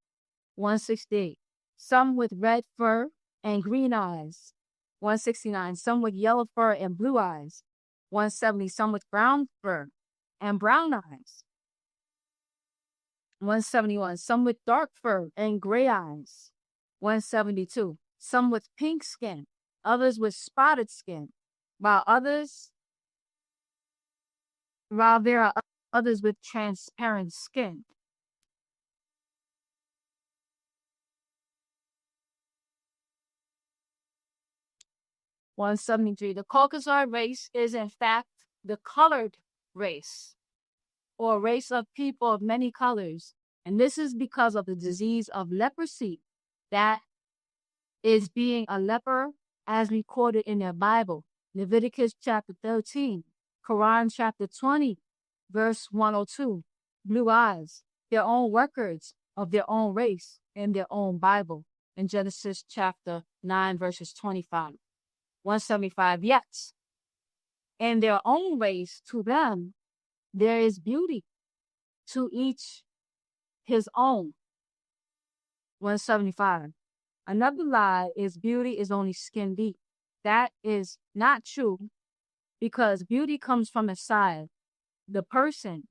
168. Some with red fur and green eyes. 169. Some with yellow fur and blue eyes. 170. Some with brown fur and brown eyes. 171. Some with dark fur and gray eyes. 172. Some with pink skin, others with spotted skin, while there are others with transparent skin. 173. The Caucasoid race is in fact the colored race, or race of people of many colors. And this is because of the disease of leprosy that is being a leper as recorded in their Bible. Leviticus chapter 13, Quran chapter 20, verse 102. Blue eyes, their own records of their own race in their own Bible. In Genesis chapter 9, verses 25. 175. Yet, in their own race, to them, there is beauty. To each his own. 175. Another lie is beauty is only skin deep. That is not true, because beauty comes from inside the person.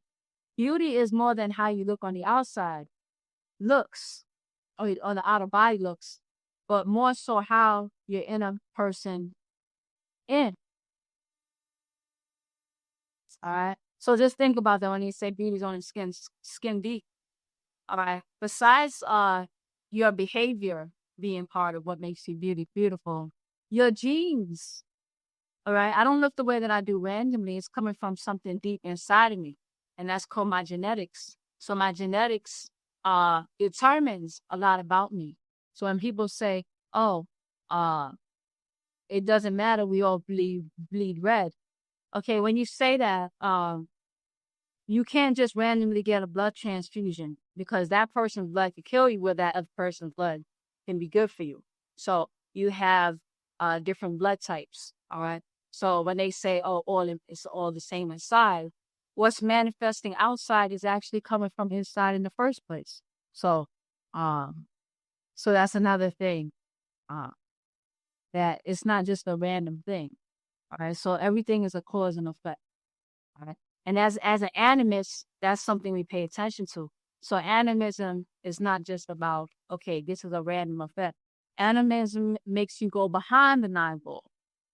Beauty is more than how you look on the outside looks, or on the outer body looks, but more so how your inner person is. All right. So just think about that when you say beauty is only skin deep. All right. Besides your behavior being part of what makes you beautiful, your genes. All right. I don't look the way that I do randomly. It's coming from something deep inside of me, and that's called my genetics. So my genetics determines a lot about me. So when people say, "Oh, it doesn't matter, we all bleed red," okay, when you say that, you can't just randomly get a blood transfusion, because that person's blood could kill you, where that other person's blood can be good for you. So you have different blood types. All right. So when they say, oh, it's all the same inside, what's manifesting outside is actually coming from inside in the first place. So, so that's another thing, that it's not just a random thing. All right. So everything is a cause and effect. All right. And as an animist, that's something we pay attention to. So animism is not just about, okay, this is a random effect. Animism makes you go behind the nine ball.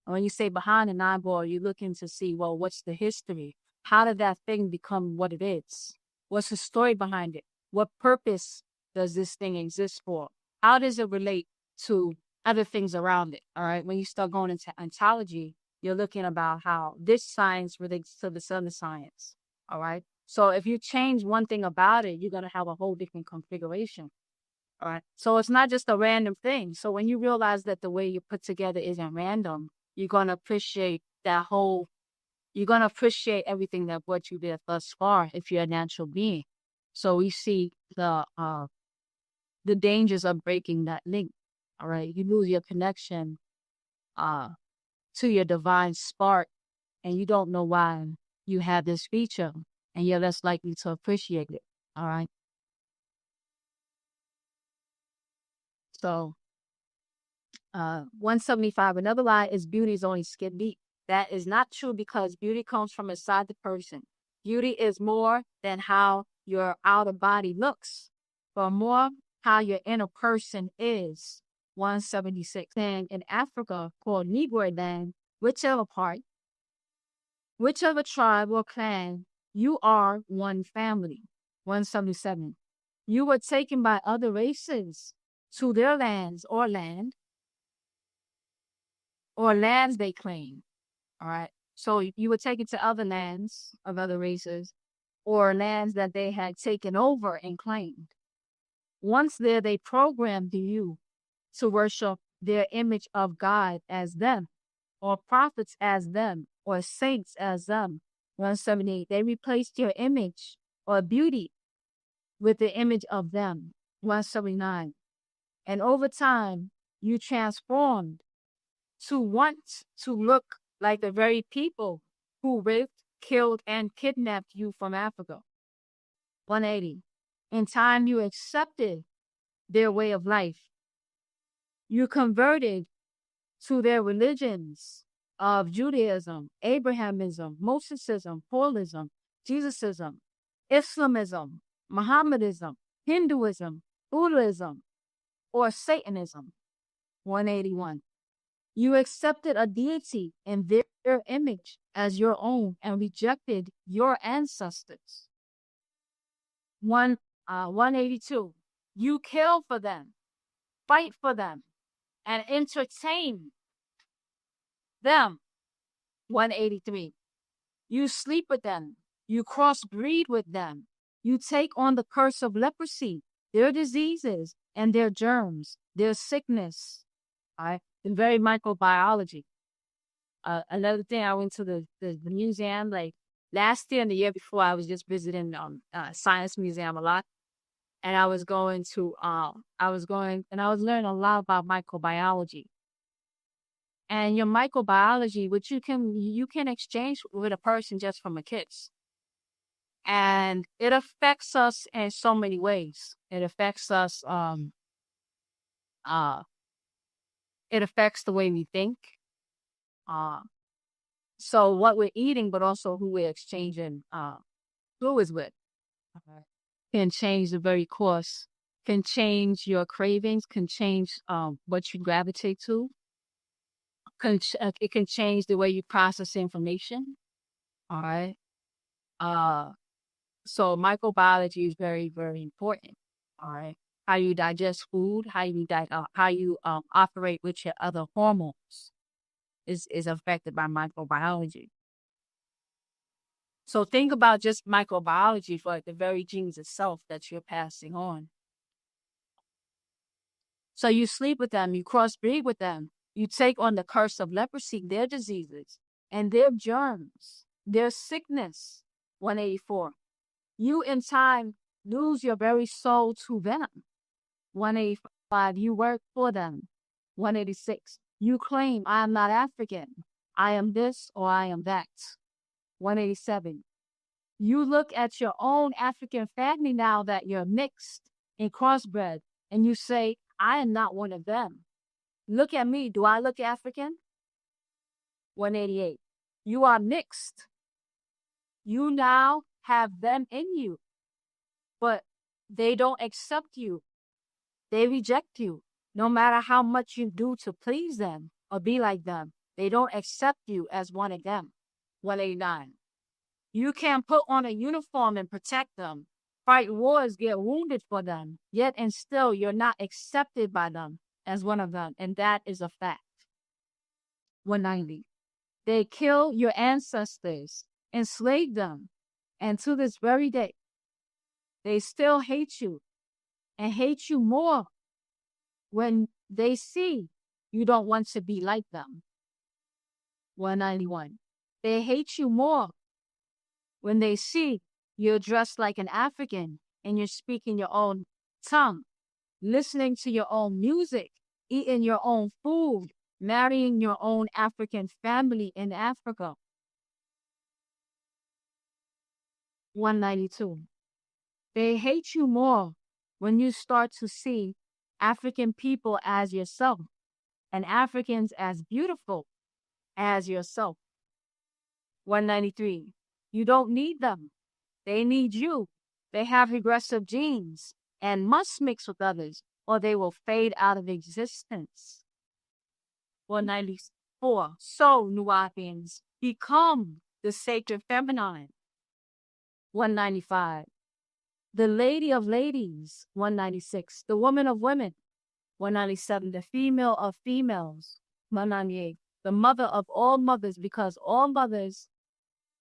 And when you say behind the nine ball, you're looking to see, well, what's the history? How did that thing become what it is? What's the story behind it? What purpose does this thing exist for? How does it relate to other things around it? All right. When you start going into ontology, you're looking about how this science relates to this other science. All right. So if you change one thing about it, you're going to have a whole different configuration. All right. So it's not just a random thing. So when you realize that the way you put together isn't random, you're going to appreciate you're going to appreciate everything that what you did thus far if you're a natural being. So we see the dangers of breaking that link. All right. You lose your connection to your divine spark, and you don't know why you have this feature, and you're less likely to appreciate it. All right. So 175, another lie is beauty is only skin deep. That is not true, because beauty comes from inside the person. Beauty is more than how your outer body looks, but more how your inner person is. 176. And in Africa, called Negroid land, whichever tribe or clan, you are one family. 177. You were taken by other races to their lands or lands they claim. All right. So you were taken to other lands of other races or lands that they had taken over and claimed. Once there, they programmed you to worship their image of God as them, or prophets as them, or saints as them. 178, they replaced your image or beauty with the image of them. 179, and over time, you transformed to want to look like the very people who raped, killed, and kidnapped you from Africa. 180, in time, you accepted their way of life. You converted to their religions of Judaism, Abrahamism, Mosesism, Paulism, Jesusism, Islamism, Mohammedism, Hinduism, Buddhism, or Satanism. 181. You accepted a deity in their image as your own and rejected your ancestors. 182. You kill for them, fight for them, and entertain them. 183. You sleep with them. You crossbreed with them. You take on the curse of leprosy, their diseases, and their germs, their sickness. All right? In very microbiology. Another thing, I went to the museum like last year and the year before. I was just visiting science museum a lot, and I was learning a lot about microbiology. And your microbiology, which you can exchange with a person just from a kiss. And it affects us in so many ways. It affects us, it affects the way we think. So what we're eating, but also who we're exchanging fluids with, can change the very course, can change your cravings, can change what you gravitate to. It can change the way you process information. All right. So microbiology is very, very important. All right. How you digest food, how you operate with your other hormones is affected by microbiology. So think about just microbiology for the very genes itself that you're passing on. So you sleep with them, you crossbreed with them, you take on the curse of leprosy, their diseases, and their germs, their sickness. 184. You in time lose your very soul to them. 185. You work for them. 186. You claim I am not African. I am this or I am that. 187. You look at your own African family now that you're mixed and crossbred, and you say, I am not one of them. Look at me. Do I look African? 188. You are mixed. You now have them in you, but they don't accept you. They reject you. No matter how much you do to please them or be like them, they don't accept you as one of them. 189. You can put on a uniform and protect them, fight wars, get wounded for them, yet and still you're not accepted by them as one of them, and that is a fact. 190. They kill your ancestors, enslave them, and to this very day, they still hate you and hate you more when they see you don't want to be like them. 191. They hate you more when they see you're dressed like an African and you're speaking your own tongue, listening to your own music, eating your own food, marrying your own African family in Africa. 192. They hate you more when you start to see African people as yourself and Africans as beautiful as yourself. 193. You don't need them. They need you. They have regressive genes and must mix with others or they will fade out of existence. 194. So, Nuwapians, become the sacred feminine. 195. The lady of ladies. 196. The woman of women. 197. The female of females. 198. The mother of all mothers, because all mothers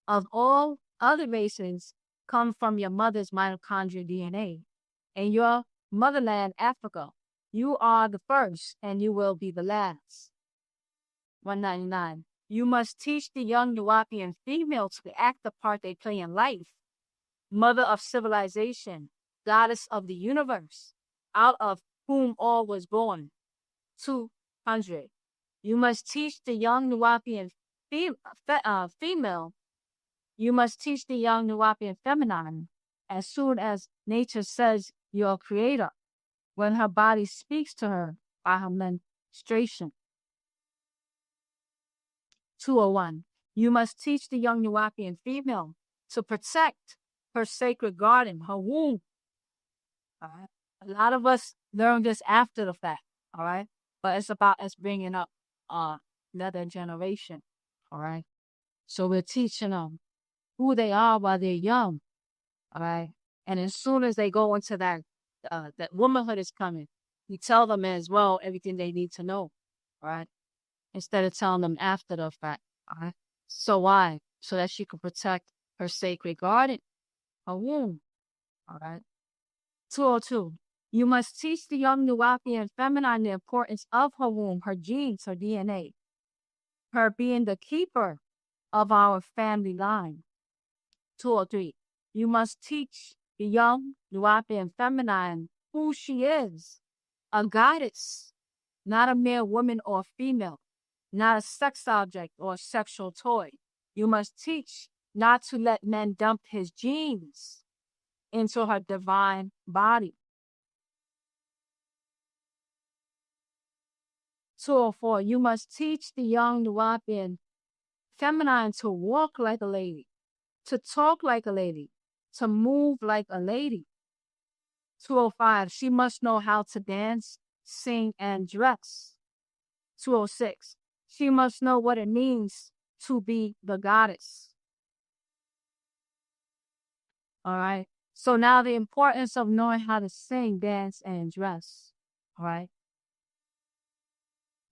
of all other races come from your mother's mitochondrial DNA. In your motherland, Africa, you are the first and you will be the last. 199. You must teach the young Nuwapian female to act the part they play in life. Mother of civilization, goddess of the universe, out of whom all was born. 200. You must teach the young Nuwapian female. You must teach the young Nuwapian feminine as soon as nature says you're a creator, when her body speaks to her by her menstruation. 201. You must teach the young Nuwapian female to protect her sacred garden, her womb. All right? A lot of us learn this after the fact, all right? But it's about us bringing up another generation, all right? So we're teaching them who they are while they're young, all right? And as soon as they go into that womanhood is coming, we tell them as well everything they need to know, all right? Instead of telling them after the fact, all right? So why? So that she can protect her sacred garden, her womb, all right? 202. You must teach the young Nuwapian feminine the importance of her womb, her genes, her DNA, her being the keeper of our family line. 203. You must teach the young Nuwapian feminine who she is, a goddess, not a mere woman or female, not a sex object or a sexual toy. You must teach not to let men dump his genes into her divine body. 204. You must teach the young Nuwapian feminine to walk like a lady, to talk like a lady, to move like a lady. 205. She must know how to dance, sing, and dress. 206. She must know what it means to be the goddess. All right. So now the importance of knowing how to sing, dance, and dress. All right.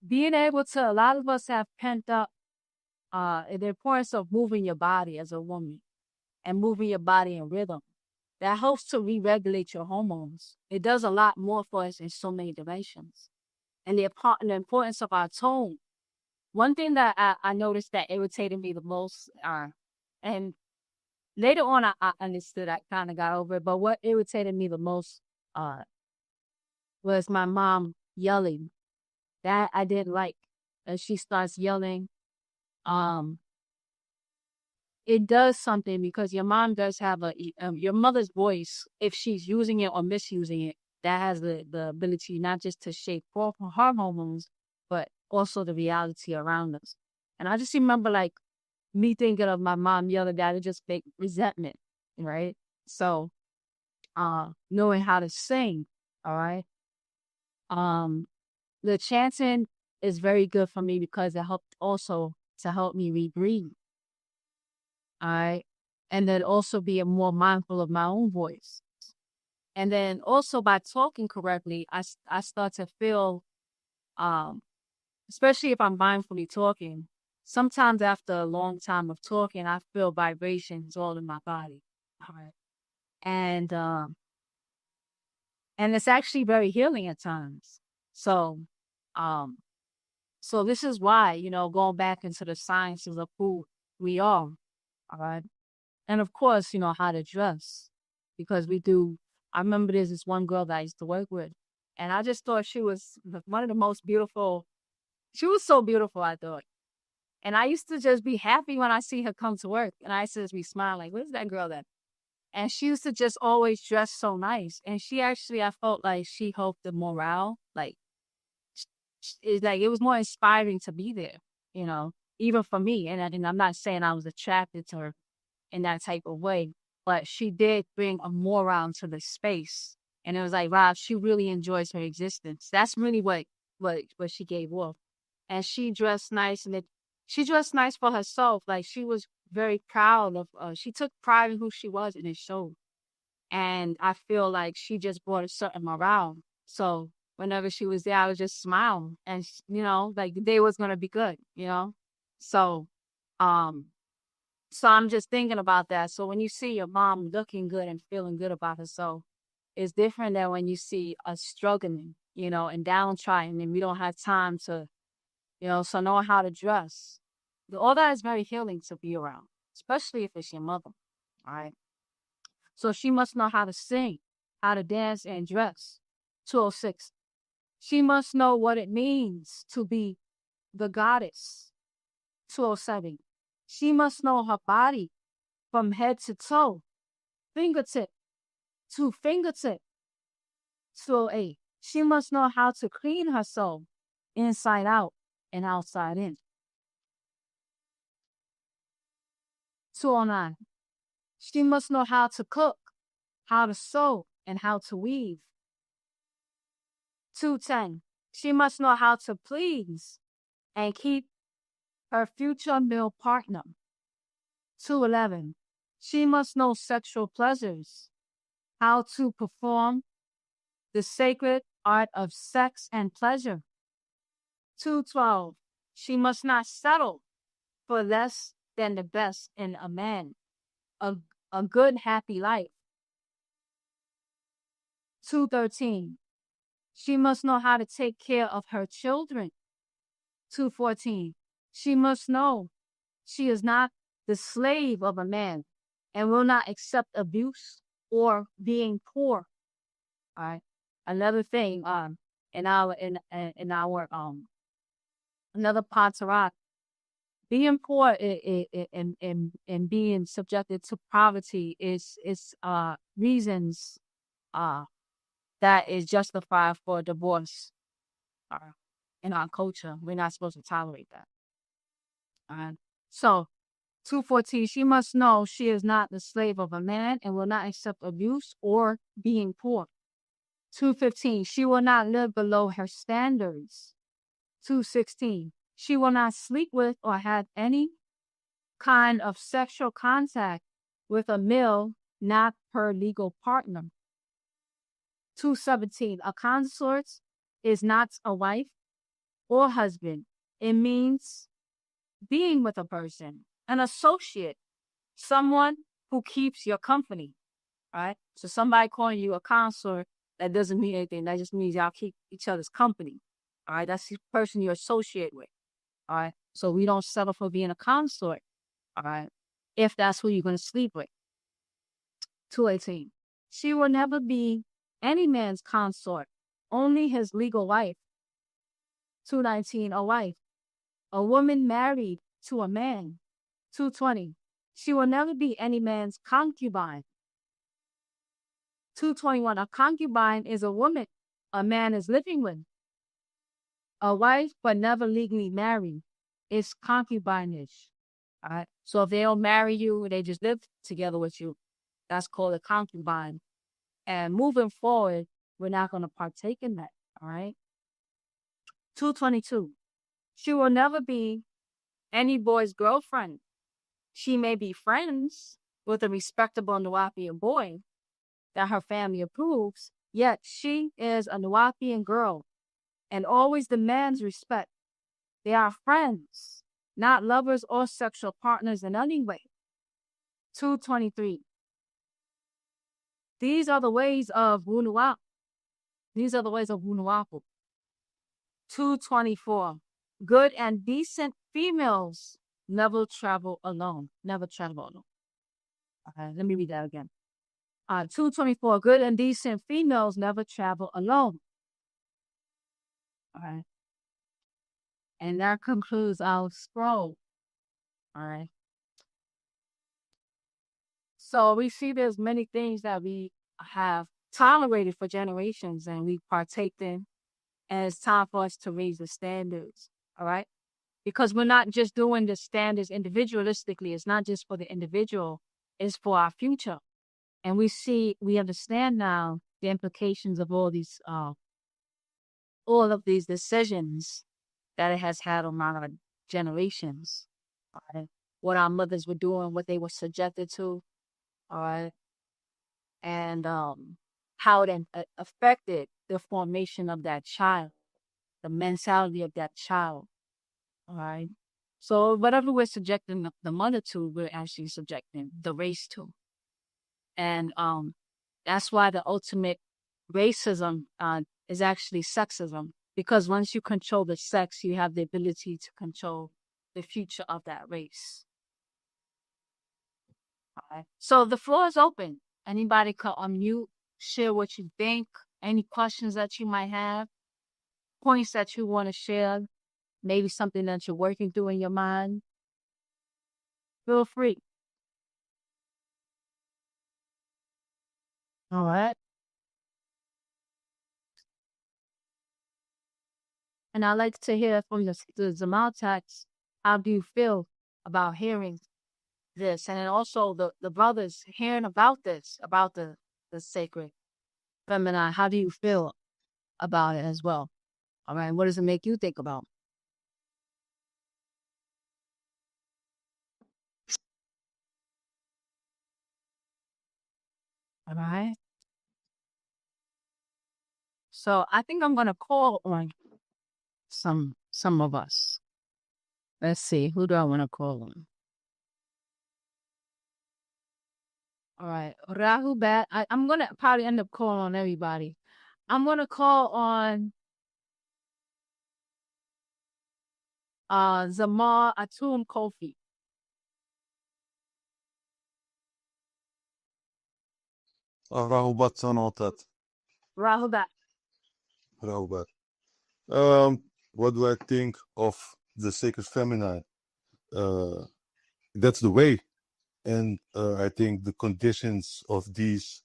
Being able to, a lot of us have pent up the importance of moving your body as a woman and moving your body in rhythm. That helps to re-regulate your hormones. It does a lot more for us in so many dimensions. And the importance of our tone. One thing that I noticed that irritated me the most, and later on I understood, I kind of got over it, but what irritated me the most was my mom yelling. That I didn't like. and she starts yelling, um, it does something because your mom does have your mother's voice, if she's using it or misusing it, that has the ability not just to shape her hormones, but also the reality around us. And I just remember like me thinking of my mom yelling that, it just make resentment, right? So, knowing how to sing, all right. The chanting is very good for me because it helped also to help me rebreathe. All right. And then also being more mindful of my own voice. And then also by talking correctly, I start to feel, um, especially if I'm mindfully talking, sometimes after a long time of talking, I feel vibrations all in my body. All right. And, and it's actually very healing at times. So, um, so this is why, going back into the sciences of who we are. All right. And of course, how to dress because we do. I remember there's this one girl that I used to work with, and I just thought she was one of the most beautiful. She was so beautiful, I thought. And I used to just be happy when I see her come to work. And I used to just be smiling, like, where's that girl that? And she used to just always dress so nice. And she actually, I felt like she helped the morale. Like, it's like it was more inspiring to be there, even for me. And I'm not saying I was attracted to her in that type of way, but she did bring a morale to the space. And it was like, wow, she really enjoys her existence. That's really what she gave off. And she dressed nice, and she dressed nice for herself. Like she was very proud of. She took pride in who she was, and it showed. And I feel like she just brought a certain morale. So whenever she was there, I would just smile, and like the day was gonna be good. So, um, so I'm just thinking about that. So when you see your mom looking good and feeling good about herself, it's different than when you see us struggling, and downtrodden, and we don't have time to, so knowing how to dress. All that is very healing to be around, especially if it's your mother. All right. So she must know how to sing, how to dance and dress. 206. She must know what it means to be the goddess. 207. She must know her body from head to toe, fingertip to fingertip. 208. She must know how to clean herself inside out and outside in. 209. She must know how to cook, how to sew, and how to weave. 210. She must know how to please and keep her future male partner. 211. She must know sexual pleasures, how to perform the sacred art of sex and pleasure. 212. She must not settle for less than the best in a man, a, a good, happy life. 213. She must know how to take care of her children. 214. She must know she is not the slave of a man and will not accept abuse or being poor. All right. Another thing, in our another Paa Zamaltat, being poor and being subjected to poverty is reasons that is justified for divorce. In our culture, we're not supposed to tolerate that. So 214, she must know she is not the slave of a man and will not accept abuse or being poor. 215, she will not live below her standards. 216, she will not sleep with or have any kind of sexual contact with a male not her legal partner. 217, a consort is not a wife or husband. It means being with a person, an associate, someone who keeps your company, right? So somebody calling you a consort, that doesn't mean anything. That just means y'all keep each other's company, all right? That's the person you associate with, all right? So we don't settle for being a consort, all right? If that's who you're going to sleep with. 218. She will never be any man's consort, only his legal wife. 219, a wife. A woman married to a man. 220. She will never be any man's concubine. 221. A concubine is a woman a man is living with. A wife but never legally married is concubinage. All right. So if they don't marry you, they just live together with you, that's called a concubine. And moving forward, we're not going to partake in that. All right. 222. She will never be any boy's girlfriend. She may be friends with a respectable Nuwapian boy that her family approves, yet she is a Nuwapian girl and always demands respect. They are friends, not lovers or sexual partners in any way. 223. These are the ways of Wunuwap. These are the ways of Wunuwapu. 224. Good and decent females never travel alone. Never travel alone. Okay, let me read that again. 224. Good and decent females never travel alone. All right. And that concludes our scroll. All right. So we see there's many things that we have tolerated for generations and we partake in, and it's time for us to raise the standards. All right. Because we're not just doing the standards individualistically. It's not just for the individual. It's for our future. And we understand now the implications of all of these decisions that it has had on our generations. All right. What our mothers were doing, what they were subjected to. All right. And how it affected the formation of that child, the mentality of that child. All right. So whatever we're subjecting the mother to, we're actually subjecting the race to. And that's why the ultimate racism is actually sexism. Because once you control the sex, you have the ability to control the future of that race. All right. So the floor is open. Anybody can unmute, share what you think, any questions that you might have, points that you want to share, maybe something that you're working through in your mind. Feel free. All right. And I'd like to hear from the Zamaltats, how do you feel about hearing this? And then also the brothers hearing about this, about the sacred feminine, how do you feel about it as well? All right. What does it make you think about? All right. So I think I'm gonna call on some of us. Let's see, who do I want to call on? All right, Rahubat. I'm gonna probably end up calling on everybody. I'm gonna call on Zamar Atum Kofi. Paa Zamaltat. Rahubat. Rahubat. What do I think of the sacred feminine? That's the way. And I think the conditions of these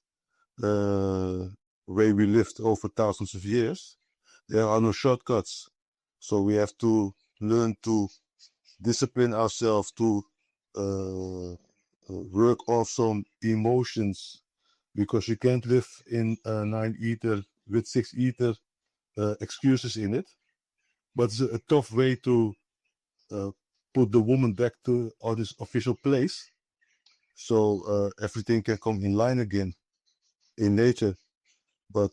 way we lived over thousands of years, there are no shortcuts. So we have to learn to discipline ourselves to work off some emotions, because you can't live in a 9-ether with 6-ether excuses in it. But it's a tough way to put the woman back to on his official place, so everything can come in line again in nature. But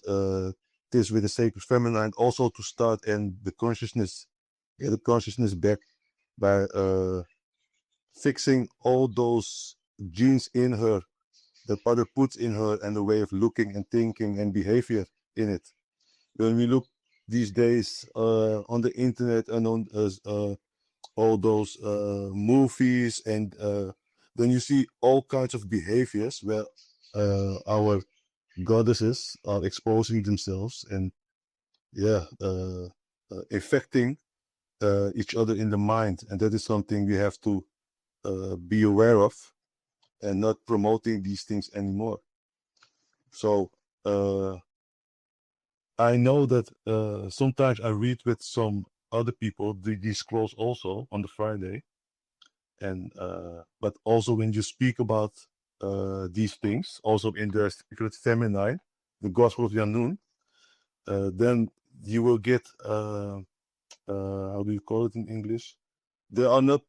this with the sacred feminine also to start, and the consciousness, get the consciousness back by fixing all those genes in her that mother puts in her, and the way of looking and thinking and behavior in it. When we look these days on the internet and on all those movies, and then you see all kinds of behaviors where our goddesses are exposing themselves and affecting each other in the mind, and that is something we have to be aware of, and not promoting these things anymore. So I know that sometimes I read with some other people these scrolls also on the Friday, and but also when you speak about these things, also in the Secret Feminine, the Gospel of Yanun, then you will get how do you call it in English? They are not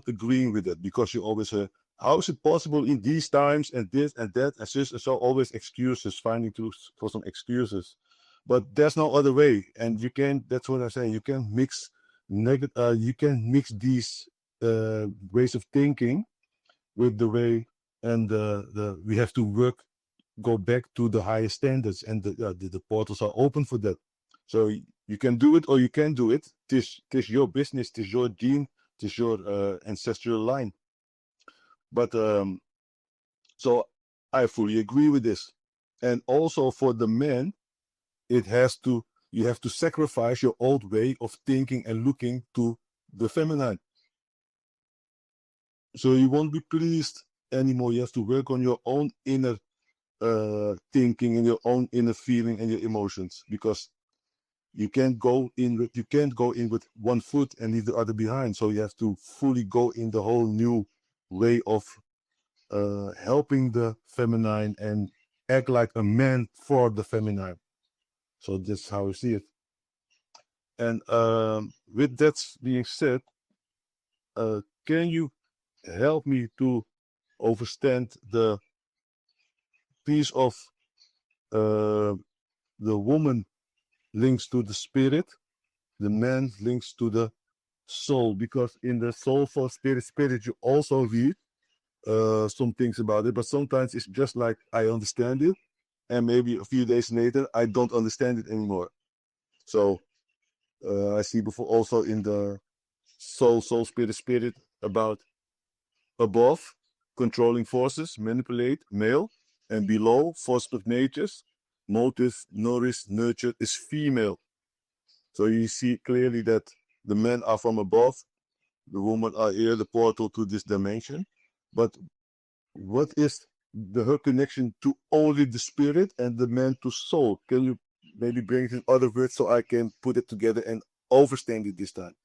agreeing with it, because you always say, how is it possible in these times, and this and that and this, and so always excuses, finding for some excuses. But there's no other way, and you can. That's what I say. You can mix you can mix these ways of thinking with the way, and we have to go back to the higher standards, and the portals are open for that. So you can do it or you can't do it. Tis your business. Tis your gene. Tis your ancestral line. But so I fully agree with this. And also for the men, you have to sacrifice your old way of thinking and looking to the feminine. So you won't be pleased anymore. You have to work on your own inner thinking and your own inner feeling and your emotions, because you can't go in with one foot and leave the other behind. So you have to fully go in the whole new way of helping the feminine and act like a man for the feminine. So that's how I see it. And with that being said, can you help me to understand the piece of the woman links to the spirit, the man links to the soul? Because in the soul for spirit, you also read some things about it, but sometimes it's just like I understand it, and maybe a few days later I don't understand it anymore. So I see before also in the soul, spirit about above, controlling forces, manipulate, male, and below, force of natures, motive, nourish, nurture is female. So you see clearly that the men are from above, the women are here, the portal to this dimension. But what is her connection to only the spirit and the man to soul? Can you maybe bring it in other words so I can put it together and understand it this time?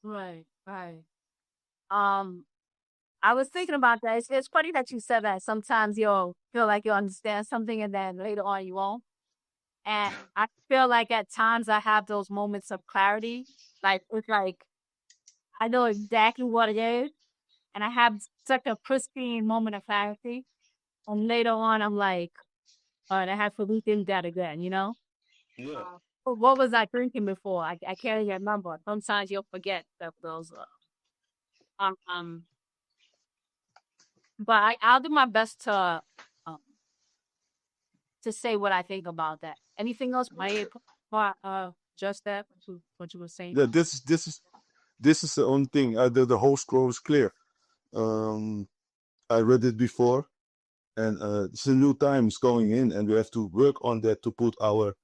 Right, right. Um, I was thinking about that. It's funny that you said that. Sometimes you'll feel like you understand something, and then later on you won't. And I feel like at times I have those moments of clarity. Like it's like I know exactly what it is, and I have such a pristine moment of clarity. And later on, I'm like, all right, I have to rethink that again. Yeah. What was I thinking before? I can't even remember. Sometimes you'll forget that those. Um, but I'll do my best um to say what I think about that. Anything else? Just that what you were saying. Yeah, this is the only thing. The whole scroll is clear. Um, I read it before, and it's a new times going in, and we have to work on that to put our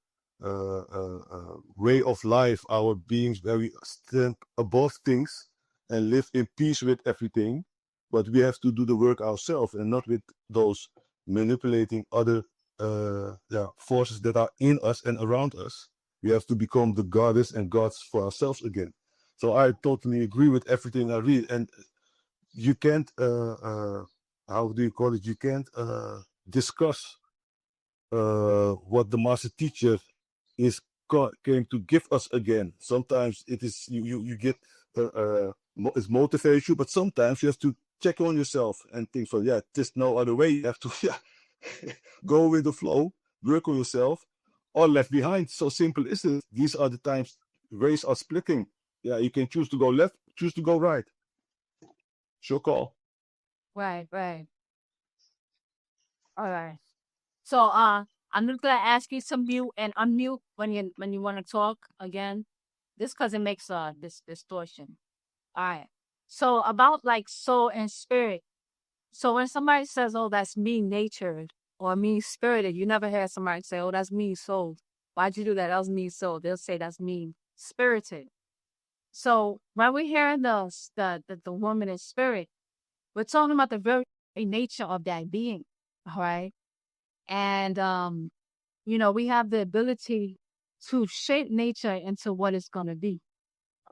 way of life, our beings, very stand above things and live in peace with everything. But we have to do the work ourselves, and not with those manipulating other forces that are in us and around us. We have to become the goddess and gods for ourselves again. So I totally agree with everything I read, and you can't how do you call it? You can't discuss what the master teacher is going to give us again. Sometimes it is you get it motivates you, but sometimes you have to check on yourself and think, so yeah, there's no other way. You have to yeah, go with the flow, work on yourself, or left behind. So simple is it. These are the times ways are splitting. Yeah, you can choose to go left, choose to go right. Sure call. Right, right. All right. So I'm just gonna ask you to mute and unmute when you want to talk again. This because it makes this distortion. All right. So about like soul and spirit. So when somebody says, "Oh, that's mean natured" or "mean spirited," you never hear somebody say, "Oh, that's mean souled." Why'd you do that? That was mean souled. They'll say that's mean spirited. So when we're hearing the woman in spirit, we're talking about the very nature of that being, all right? And you know, we have the ability to shape nature into what it's gonna be,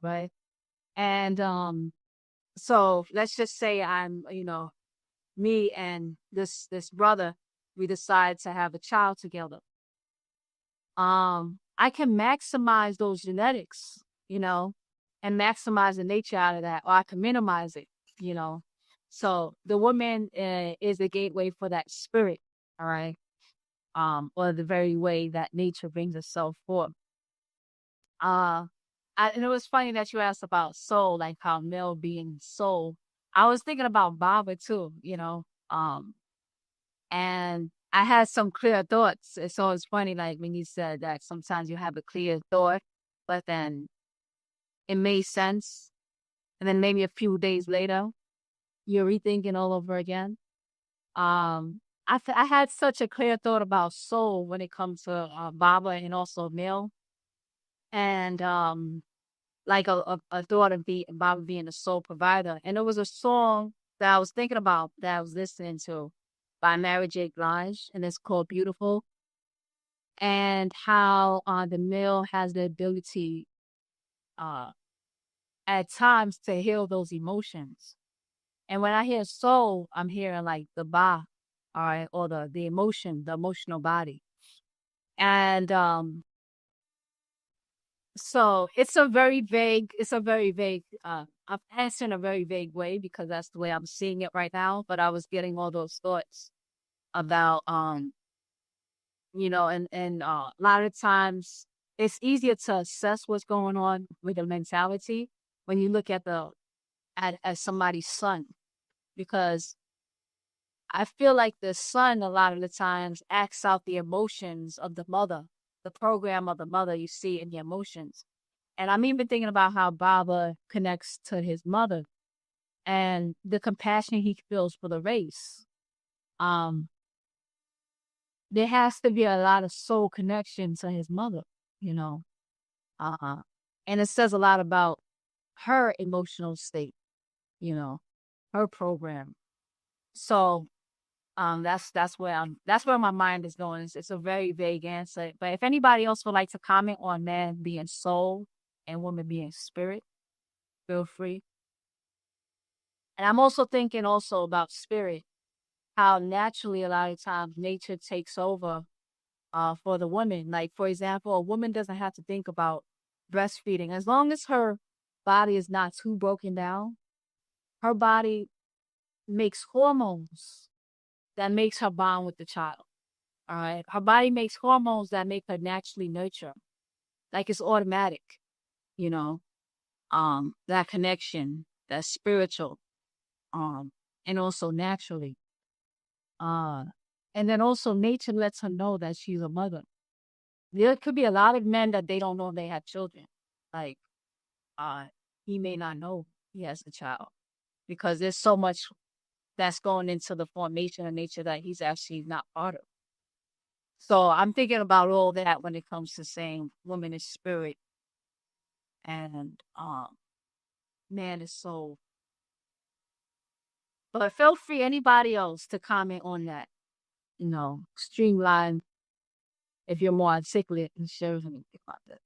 right? And so let's just say I'm, you know, me and this brother, we decide to have a child together. I can maximize those genetics, you know, and maximize the nature out of that, or I can minimize it, you know. So the woman is the gateway for that spirit, all right, or the very way that nature brings itself forth. Uh, and it was funny that you asked about soul, like how male being soul. I was thinking about Baba too, you know, and I had some clear thoughts. So it's funny, like when you said that sometimes you have a clear thought, but then it made sense. And then maybe a few days later, you're rethinking all over again. I had such a clear thought about soul when it comes to Baba and also male. And like a thought of Baba being a soul provider. And it was a song that I was thinking about that I was listening to by Mary J. Blige, and it's called Beautiful. And how the male has the ability uh, at times to heal those emotions. And when I hear soul, I'm hearing like the ba, all right, or the emotion, the emotional body. And so it's a very vague, I'm answering a very vague way because that's the way I'm seeing it right now. But I was getting all those thoughts about, you know, and a lot of times it's easier to assess what's going on with the mentality when you look at at somebody's son, because I feel like the son a lot of the times acts out the emotions of the mother, the program of the mother you see in the emotions. And I'm even thinking about how Baba connects to his mother and the compassion he feels for the race. Um, there has to be a lot of soul connection to his mother, you know. Uh-huh. And it says a lot about her emotional state, you know, her program. So that's where my mind is going. It's a very vague answer. But if anybody else would like to comment on man being soul and woman being spirit, feel free. And I'm also thinking also about spirit, how naturally a lot of times nature takes over for the woman. Like for example, a woman doesn't have to think about breastfeeding. As long as her body is not too broken down, her body makes hormones that makes her bond with the child. All right. Her body makes hormones that make her naturally nurture. Like it's automatic, you know, that connection, that's spiritual, and also naturally. Uh, and then also nature lets her know that she's a mother. There could be a lot of men that they don't know they have children. Like, uh, he may not know he has a child because there's so much that's going into the formation of nature that he's actually not part of. So I'm thinking about all that when it comes to saying woman is spirit and man is soul. But feel free anybody else to comment on that. You know, streamline if you're more articulate and share anything about that.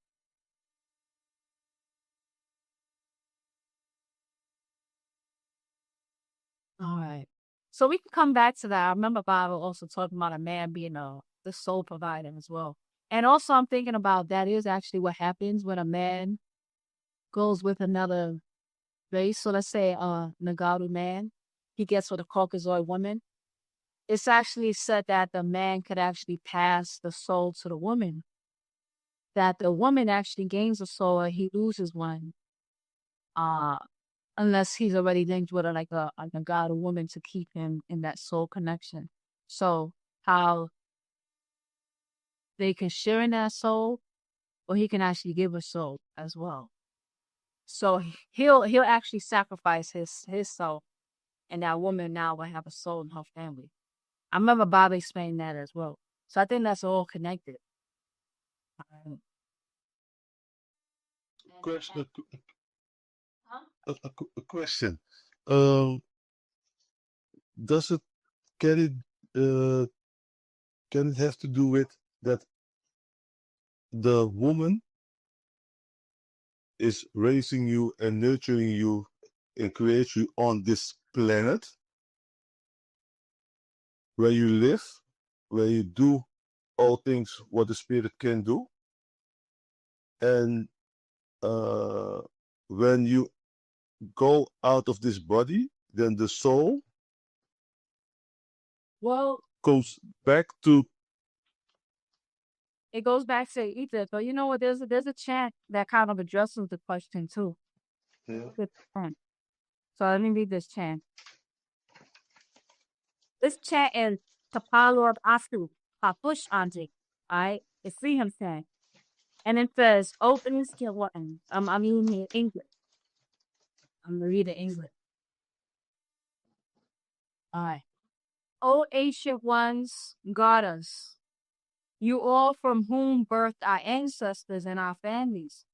All right. So we can come back to that. I remember Bible also talking about a man being the soul provider as well. And also I'm thinking about that is actually what happens when a man goes with another race. So let's say Nagaru man, he gets with a Caucasoid woman. It's actually said that the man could actually pass the soul to the woman. That the woman actually gains a soul or he loses one. Uh unless he's already linked with a Nagaru woman to keep him in that soul connection. So how they can share in that soul, or he can actually give a soul as well. So he'll actually sacrifice his soul, and that woman now will have a soul in her family. I remember Bob explaining that as well. So I think that's all connected. Um, Question, a question. Um, does it can it uh, can it have to do with that the woman is raising you and nurturing you and creates you on this planet where you live, where you do all things what the spirit can do, and uh, when you go out of this body, then the soul Well, goes back to. it goes back to ether. But you know what? There's a chant that kind of addresses the question too. Yeah. Good chant. So let me read this chant. This chant is Tapalord Asu, Papush Anji. Alright? It's Freedom chant. And it says, open skill one. I mean in English. I'm gonna read it in English. Alright. O ancient ones, goddess, you all from whom birthed our ancestors and our families,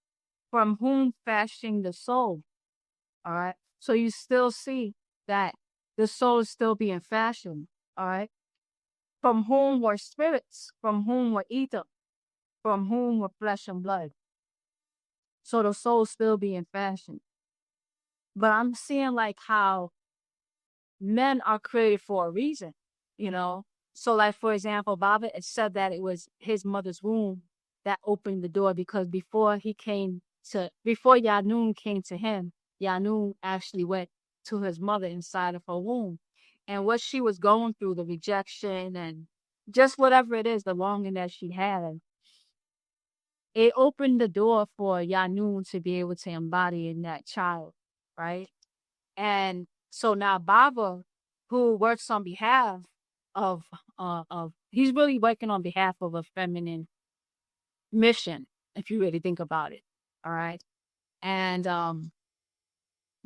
from whom fashioned the soul. All right. So you still see that the soul is still being fashioned. All right. From whom were spirits, from whom were ether, from whom were flesh and blood. So the soul still being fashioned. But I'm seeing like how men are created for a reason, you know? So like, for example, Baba, it said that it was his mother's womb that opened the door because before Yanun came to him, Yanun actually went to his mother inside of her womb. And what she was going through, the rejection and just whatever it is, the longing that she had, it opened the door for Yanun to be able to embody in that child, right? And so now Baba, who works on behalf of he's really working on behalf of a feminine mission, if you really think about it. All right. And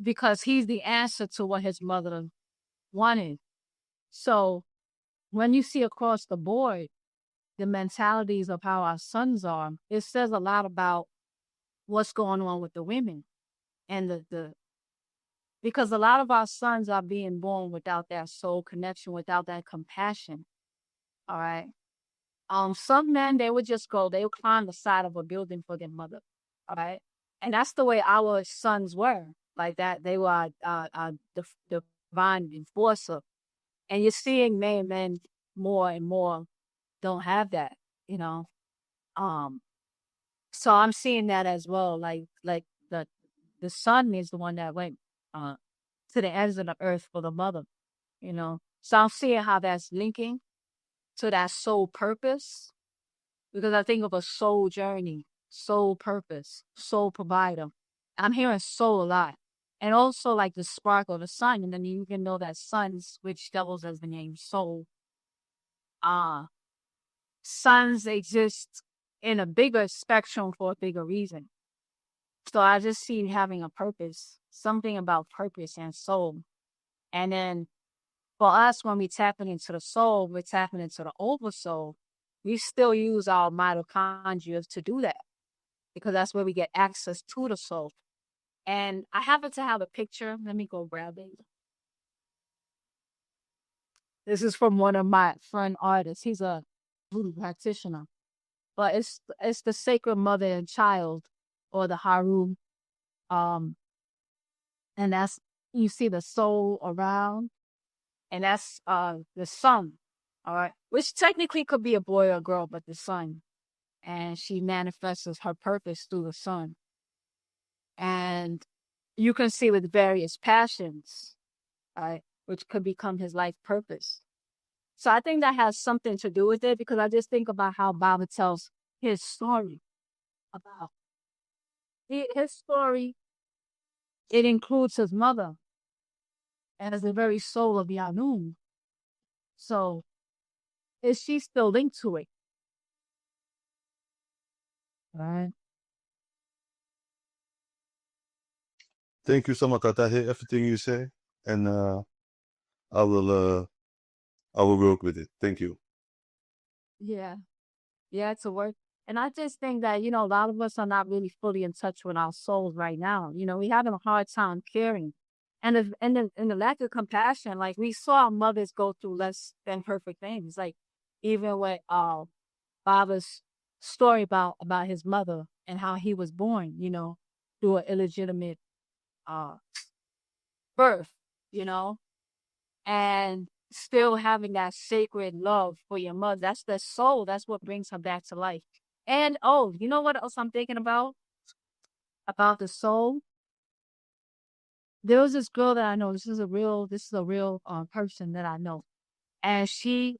because he's the answer to what his mother wanted. So when you see across the board the mentalities of how our sons are, it says a lot about what's going on with the women and the because a lot of our sons are being born without that soul connection, without that compassion. All right. Some men they would just go, they would climb the side of a building for their mother. All right. And that's the way our sons were. Like that, they were the divine enforcer. And you're seeing men more and more don't have that, you know. Um, so I'm seeing that as well. Like the son is the one that went uh to the ends of the earth for the mother, you know. So I'm seeing how that's linking to that soul purpose because I think of a soul journey, soul purpose, soul provider. I'm hearing soul a lot. And also like the spark of the sun. And then you even know that suns, which doubles as the name soul. Suns exist in a bigger spectrum for a bigger reason. So I just see having a purpose, something about purpose and soul. And then for us, when we tapping into the soul, we're tapping into the oversoul. We still use our mitochondria to do that because that's where we get access to the soul. And I happen to have a picture. Let me go grab it. This is from one of my friend artists. He's a voodoo practitioner. But it's the sacred mother and child or the Haru. Um, and that's you see the soul around, and that's the sun. All right. Which technically could be a boy or a girl, but the sun. And she manifests her purpose through the sun. And you can see with various passions, right, which could become his life purpose. So I think that has something to do with it because I just think about how Baba tells his story about his story. It includes his mother as the very soul of Yanun. So is she still linked to it? Right. Thank you so much. I hear everything you say, and I will uh, I will work with it. Thank you. Yeah. Yeah, it's a work. And I just think that, you know, a lot of us are not really fully in touch with our souls right now. You know, we having a hard time caring. And the lack of compassion, like we saw our mothers go through less than perfect things. Like even with Baba's story about his mother and how he was born, you know, through an illegitimate uh birth, you know, and still having that sacred love for your mother. That's the soul. That's what brings her back to life. And oh, you know what else I'm thinking about the soul? There was this girl that I know. This is a real person that I know. And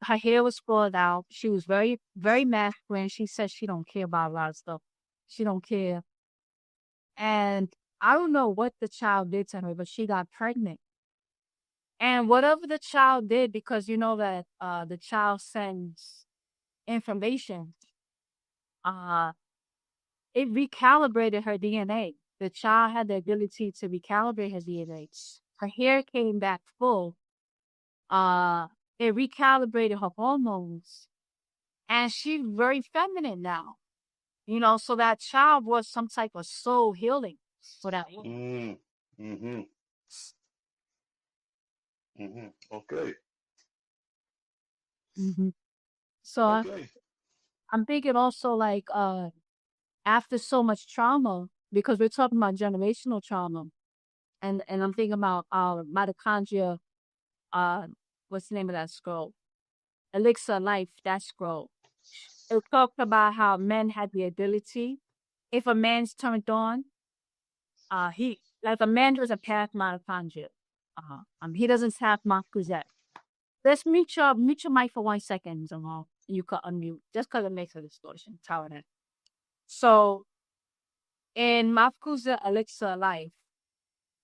her hair was pulled out. She was very, very masculine. She said she don't care about a lot of stuff. She don't care. And I don't know what the child did to her, but she got pregnant. And whatever the child did, because you know that the child sends information, uh, it recalibrated her DNA. The child had the ability to recalibrate her DNA. Her hair came back full. Uh, it recalibrated her hormones, and she's very feminine now. You know, so that child was some type of soul healing for that woman. Mm-hmm. Okay. Hmm. So Okay. I'm thinking also like after so much trauma, because we're talking about generational trauma, and I'm thinking about mitochondria. Uh, what's the name of that scroll? Elixir Life. That scroll. It talked about how men had the ability, if a man's turned on, he like a man doesn't pass mitochondria. He doesn't have Marcuzette. Let's mute your mic for 1 second, Jamal. You could unmute just because it makes a distortion. Tower that. So in Mafkuza Elixir Life,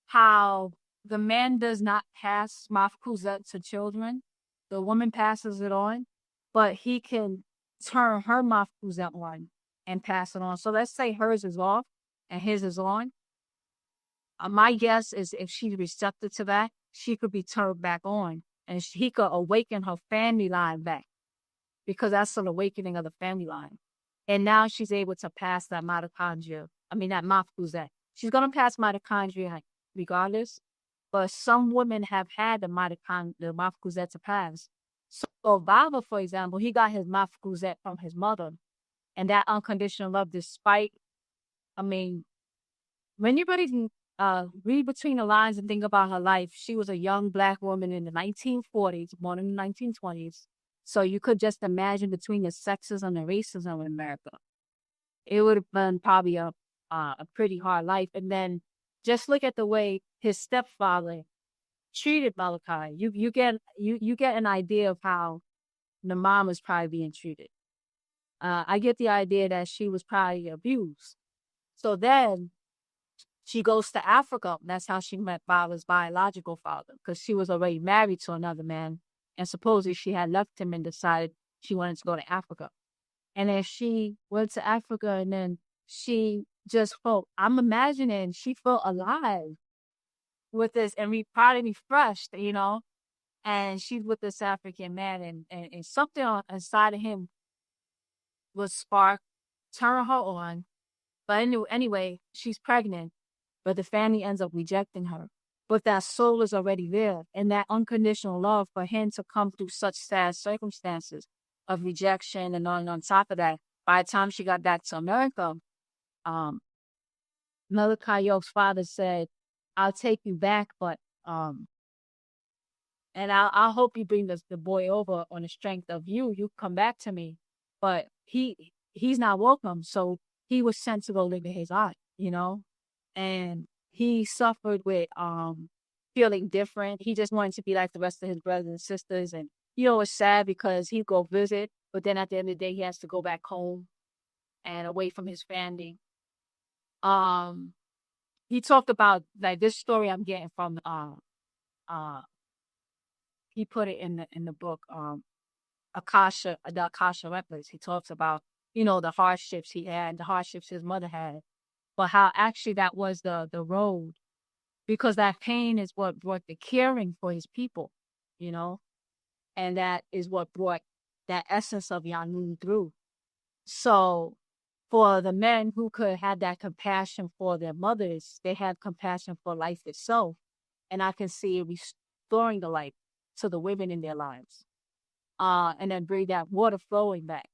how the man does not pass Mafkuza to children, the woman passes it on, but he can turn her Mafkuza on and pass it on. So let's say hers is off and his is on. My guess is if she's receptive to that, she could be turned back on and he could awaken her family line back because that's an awakening of the family line. And now she's able to pass that mitochondria. I mean, that mafkuzet. She's going to pass mitochondria regardless, but some women have had the mafkuzet to pass. So Baba, for example, he got his mafkuzet from his mother and that unconditional love despite, I mean, when you really read between the lines and think about her life, she was a young Black woman in the 1940s, born in the 1920s. So you could just imagine between the sexism and the racism in America. It would have been probably a pretty hard life. And then just look at the way his stepfather treated Malachi. You get an idea of how the mom was probably being treated. I get the idea that she was probably abused. So then she goes to Africa. That's how she met Baba's biological father, because she was already married to another man. And supposedly she had left him and decided she wanted to go to Africa. And then she went to Africa and then she just felt, I'm imagining she felt alive with this and probably refreshed, you know. And she's with this African man and something inside of him was sparked, turn her on. But anyway, she's pregnant, but the family ends up rejecting her. But that soul is already there, and that unconditional love for him to come through such sad circumstances of rejection, and on top of that, by the time she got back to America, Malachi York's father said, "I'll take you back, but and I'll hope you bring the boy over on the strength of you come back to me." But he's not welcome, so he was sent to go live in his aunt, you know, and he suffered with feeling different. He just wanted to be like the rest of his brothers and sisters, and you know it's sad because he'd go visit, but then at the end of the day he has to go back home and away from his family. He talked about like this story I'm getting from he put it in the book the Akasha Records. He talks about, you know, the hardships he had, the hardships his mother had, but how actually that was the road, because that pain is what brought the caring for his people, you know, and that is what brought that essence of Yanun through. So For the men who could have that compassion for their mothers, they had compassion for life itself. And I can see it restoring the life to the women in their lives. And then bring that water flowing back.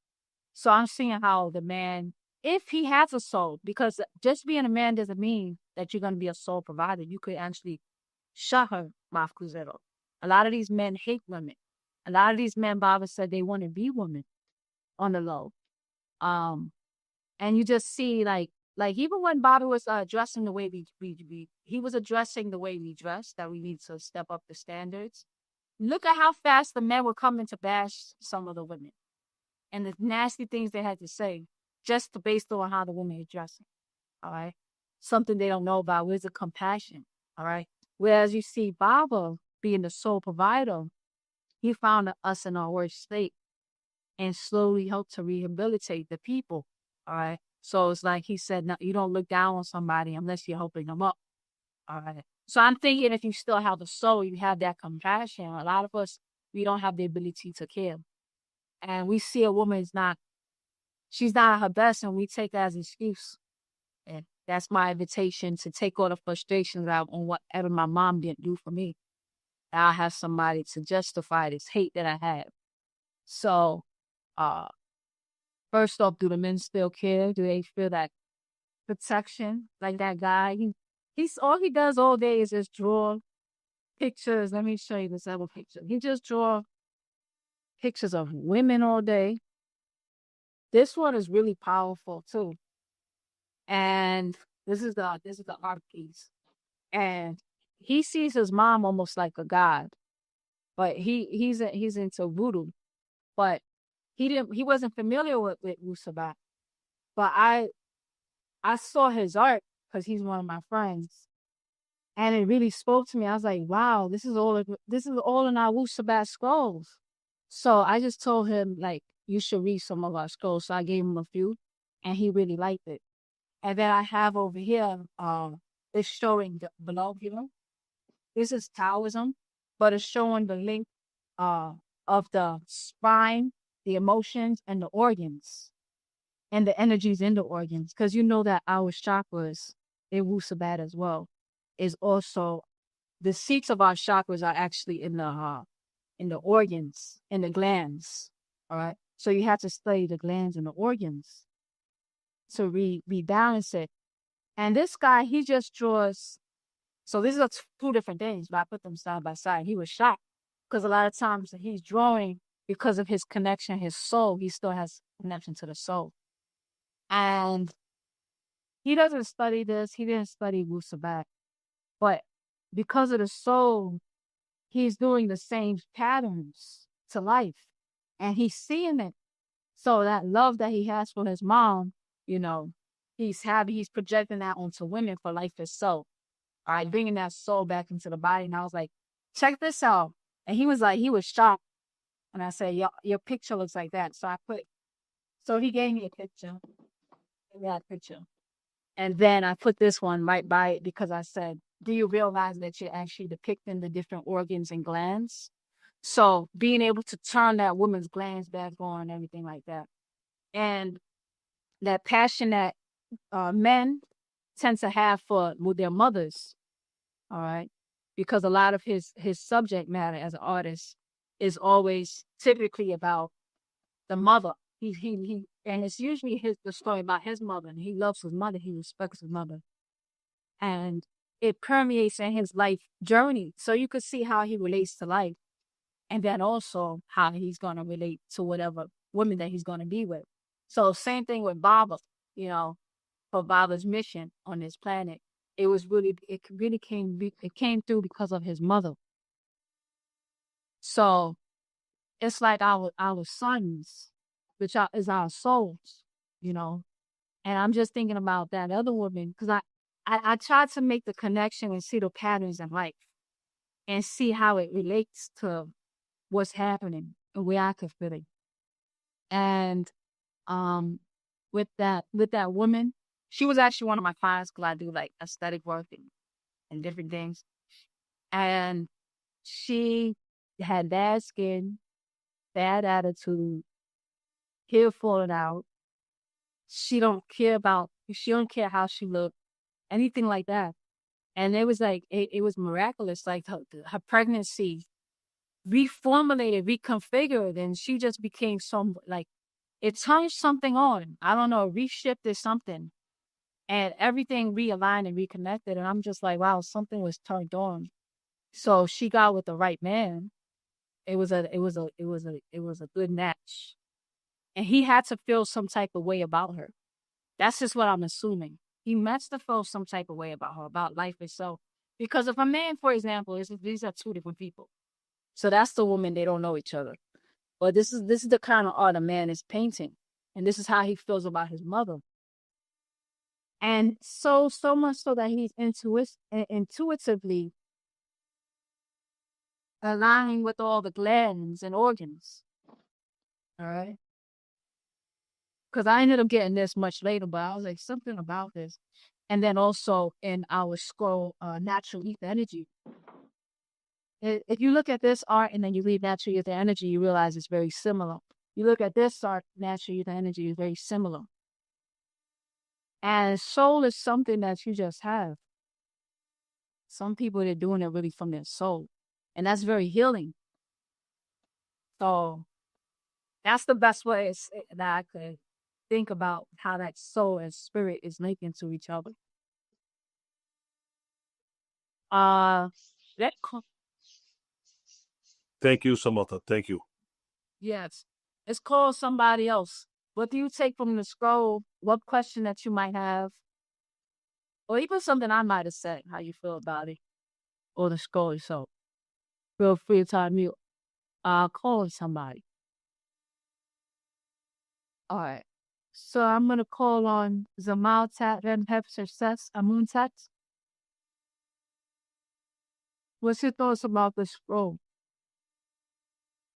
So I'm seeing how the man, if he has a soul, because just being a man doesn't mean that you're going to be a soul provider. You could actually shut her mouth cruzero. A lot of these men hate women. A lot of these men, Baba said, they want to be women on the low. And you just see like even when Baba was addressing the way he was addressing the way we dress, that we need to step up the standards. Look at how fast the men were coming to bash some of the women and the nasty things they had to say just based on how the women are dressing. All right. Something they don't know about is the compassion. All right. Whereas you see Baba being the sole provider, he found us in our worst state and slowly helped to rehabilitate the people. All right. So it's like he said, no, you don't look down on somebody unless you're helping them up. All right. So I'm thinking if you still have the soul, you have that compassion. A lot of us, we don't have the ability to care. And we see a woman she's not at her best, and we take that as an excuse. And that's my invitation to take all the frustrations out on whatever my mom didn't do for me. I'll have somebody to justify this hate that I have. So, first off, do the men still care? Do they feel that protection? Like that guy, he's all he does all day is just draw pictures. Let me show you this other picture. He just draw pictures of women all day. This one is really powerful too. And this is the art piece. And he sees his mom almost like a god. But he's into voodoo. But he wasn't familiar with Wu-Sabat. But I saw his art because he's one of my friends. And it really spoke to me. I was like, wow, this is all in our Wu-Sabat scrolls. So I just told him, like, you should read some of our scrolls. So I gave him a few, and he really liked it. And then I have over here, it's showing below here. This is Taoism, but it's showing the link of the spine, the emotions, and the organs, and the energies in the organs. Because you know that our chakras, in Wu-Sabat as well, is also the seats of our chakras are actually in the organs, in the glands. All right. So you have to study the glands and the organs to rebalance it. And this guy, he just draws. So these are two different things, but I put them side by side. He was shocked because a lot of times he's drawing because of his connection, his soul. He still has connection to the soul. And he doesn't study this. He didn't study Wu-Sabat. But because of the soul, he's doing the same patterns to life. And he's seeing it. So that love that he has for his mom, he's projecting that onto women for life itself. All right, bringing that soul back into the body. And I was like, check this out. And he was shocked. And I said, your picture looks like that. So he gave me a picture. That picture. And then I put this one right by it because I said, do you realize that you're actually depicting the different organs and glands? So being able to turn that woman's glands back on, everything like that. And that passion that men tend to have with their mothers, all right? Because a lot of his subject matter as an artist is always typically about the mother. And it's usually the story about his mother, and he loves his mother, he respects his mother. And it permeates in his life journey. So you could see how he relates to life. And then also how he's going to relate to whatever woman that he's going to be with. So same thing with Baba, for Baba's mission on this planet. It came through because of his mother. So it's like our sons, which is our souls, And I'm just thinking about that other woman because I tried to make the connection and see the patterns in life and see how it relates to what's happening and where I could fit it. And with that woman, she was actually one of my clients because I do like aesthetic work and different things. And she had bad skin, bad attitude, hair falling out, she don't care how she looked, anything like that. And it was like, it was miraculous. Like her pregnancy reformulated, reconfigured, and she just became like, it turned something on. I don't know, reshifted something, and everything realigned and reconnected. And I'm just like, wow, something was turned on. So she got with the right man. It was a good match. And he had to feel some type of way about her. That's just what I'm assuming. He must have felt some type of way about her, about life itself. Because if a man, for example, these are two different people. So that's the woman, they don't know each other. But this is the kind of art a man is painting. And this is how he feels about his mother. And so much so that he's intuitively aligning with all the glands and organs. All right. Because I ended up getting this much later, but I was like, something about this. And then also in our scroll, natural ether energy. If you look at this art and then you read natural ether energy, you realize it's very similar. You look at this art, natural ether energy is very similar. And soul is something that you just have. Some people, they're doing it really from their soul. And that's very healing. So that's the best way that I could think about how that soul and spirit is linking to each other. That Thank you, Samantha. Thank you. Yes, it's called somebody else. What do you take from the scroll? What question that you might have, or even something I might have said? How you feel about it, or the scroll itself? Feel free to unmute. Call somebody. All right. So I'm gonna call on Zamaltat and Success Amuntat. What's your thoughts about the scroll,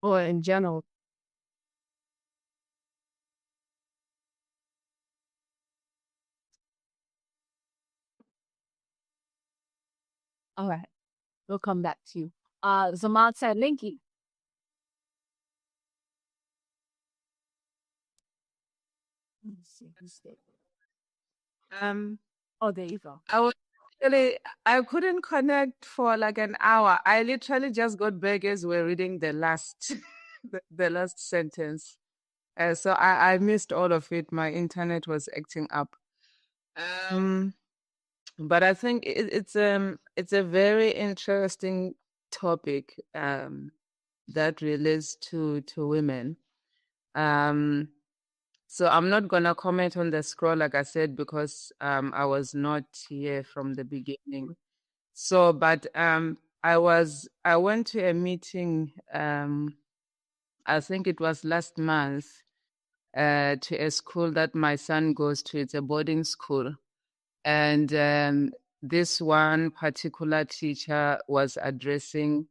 or in general? All right, we'll come back to you. Zamaltat Linky. Oh, there you go. I couldn't connect for like an hour. I literally just got back as we're reading the last, the last sentence. So I missed all of it. My internet was acting up. But I think it's a very interesting topic that relates to women. So I'm not gonna comment on the scroll, like I said, because I was not here from the beginning. So, but I went to a meeting. I think it was last month, to a school that my son goes to. It's a boarding school, and this one particular teacher was addressing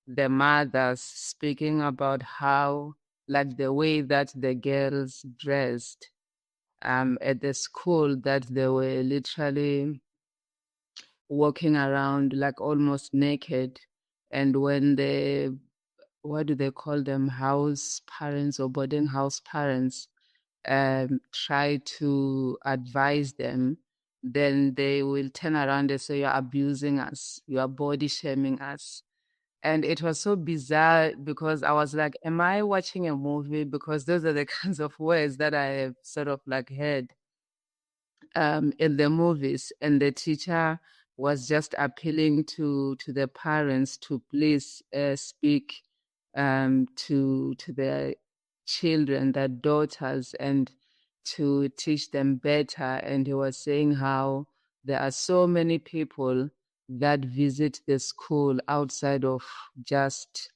the mothers, speaking about how, like, the way that the girls dressed at the school, that they were literally walking around like almost naked. And when the, what do they call them, house parents or boarding house parents try to advise them, then they will turn around and say, you're abusing us, you are body shaming us. And it was so bizarre because I was like, am I watching a movie? Because those are the kinds of words that I have sort of like heard in the movies. And the teacher was just appealing to the parents to please speak to their children, their daughters, and to teach them better. And he was saying how there are so many people that visit the school outside of just,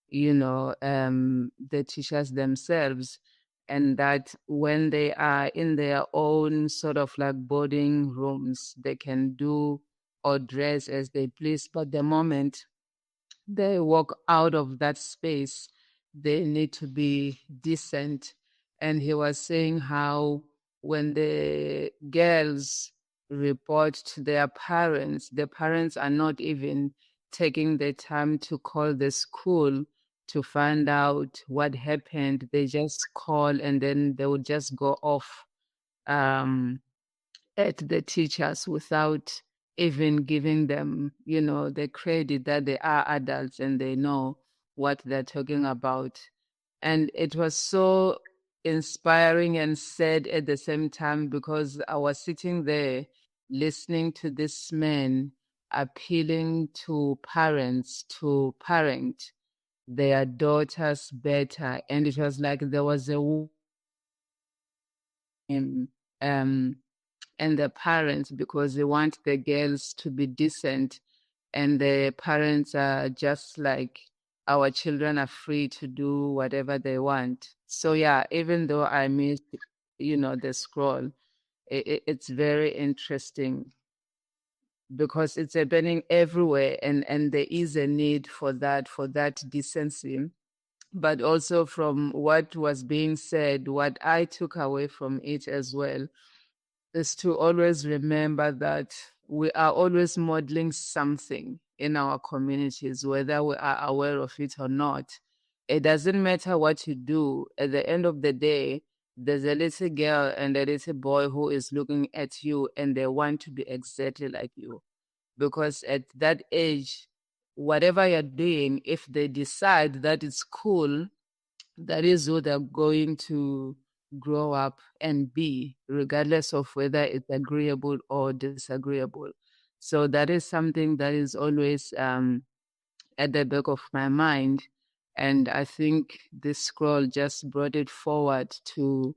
the teachers themselves, and that when they are in their own sort of like boarding rooms, they can do or dress as they please. But the moment they walk out of that space, they need to be decent. And he was saying how when the girls report to their parents, the parents are not even taking the time to call the school to find out what happened. They just call and then they would just go off. um, at the teachers without even giving them, the credit that they are adults and they know what they're talking about. And it was so inspiring and sad at the same time, because I was sitting there listening to this man appealing to parents to parent their daughters better. And it was like there was a woman, and the parents, because they want the girls to be decent, and the parents are just like, our children are free to do whatever they want. So yeah, even though I missed, the scroll, it's very interesting because it's happening everywhere, and there is a need for that decency. But also from what was being said, what I took away from it as well is to always remember that we are always modeling something in our communities, whether we are aware of it or not. It doesn't matter what you do. At the end of the day, there's a little girl and a little boy who is looking at you and they want to be exactly like you. Because at that age, whatever you're doing, if they decide that it's cool, that is who they're going to grow up and be, regardless of whether it's agreeable or disagreeable. So that is something that is always at the back of my mind. And I think this scroll just brought it forward to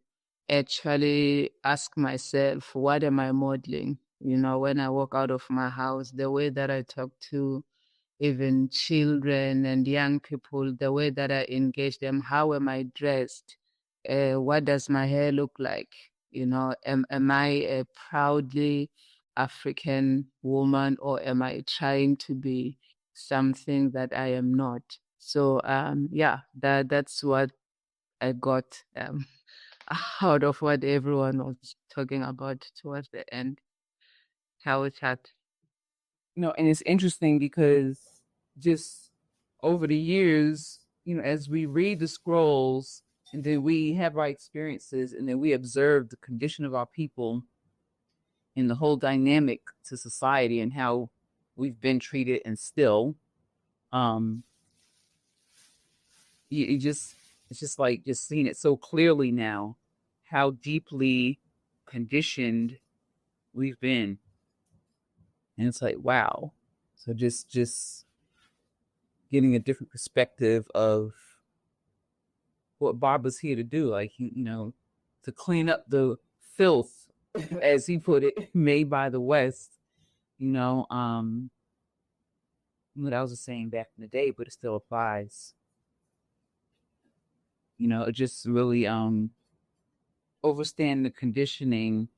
actually ask myself, what am I modeling? When I walk out of my house, the way that I talk to even children and young people, the way that I engage them, how am I dressed? What does my hair look like? Am I a proudly African woman, or am I trying to be something that I am not? So yeah, that's what I got out of what everyone was talking about towards the end. How it had. And it's interesting because just over the years, as we read the scrolls and then we have our experiences and then we observe the condition of our people and the whole dynamic to society and how we've been treated and still, um, it's just like just seeing it so clearly now, how deeply conditioned we've been. And it's like, wow. So just getting a different perspective of what Bob was here to do, like, to clean up the filth, as he put it, made by the West, what I was saying back in the day, but it still applies. It just really overstand the conditioning.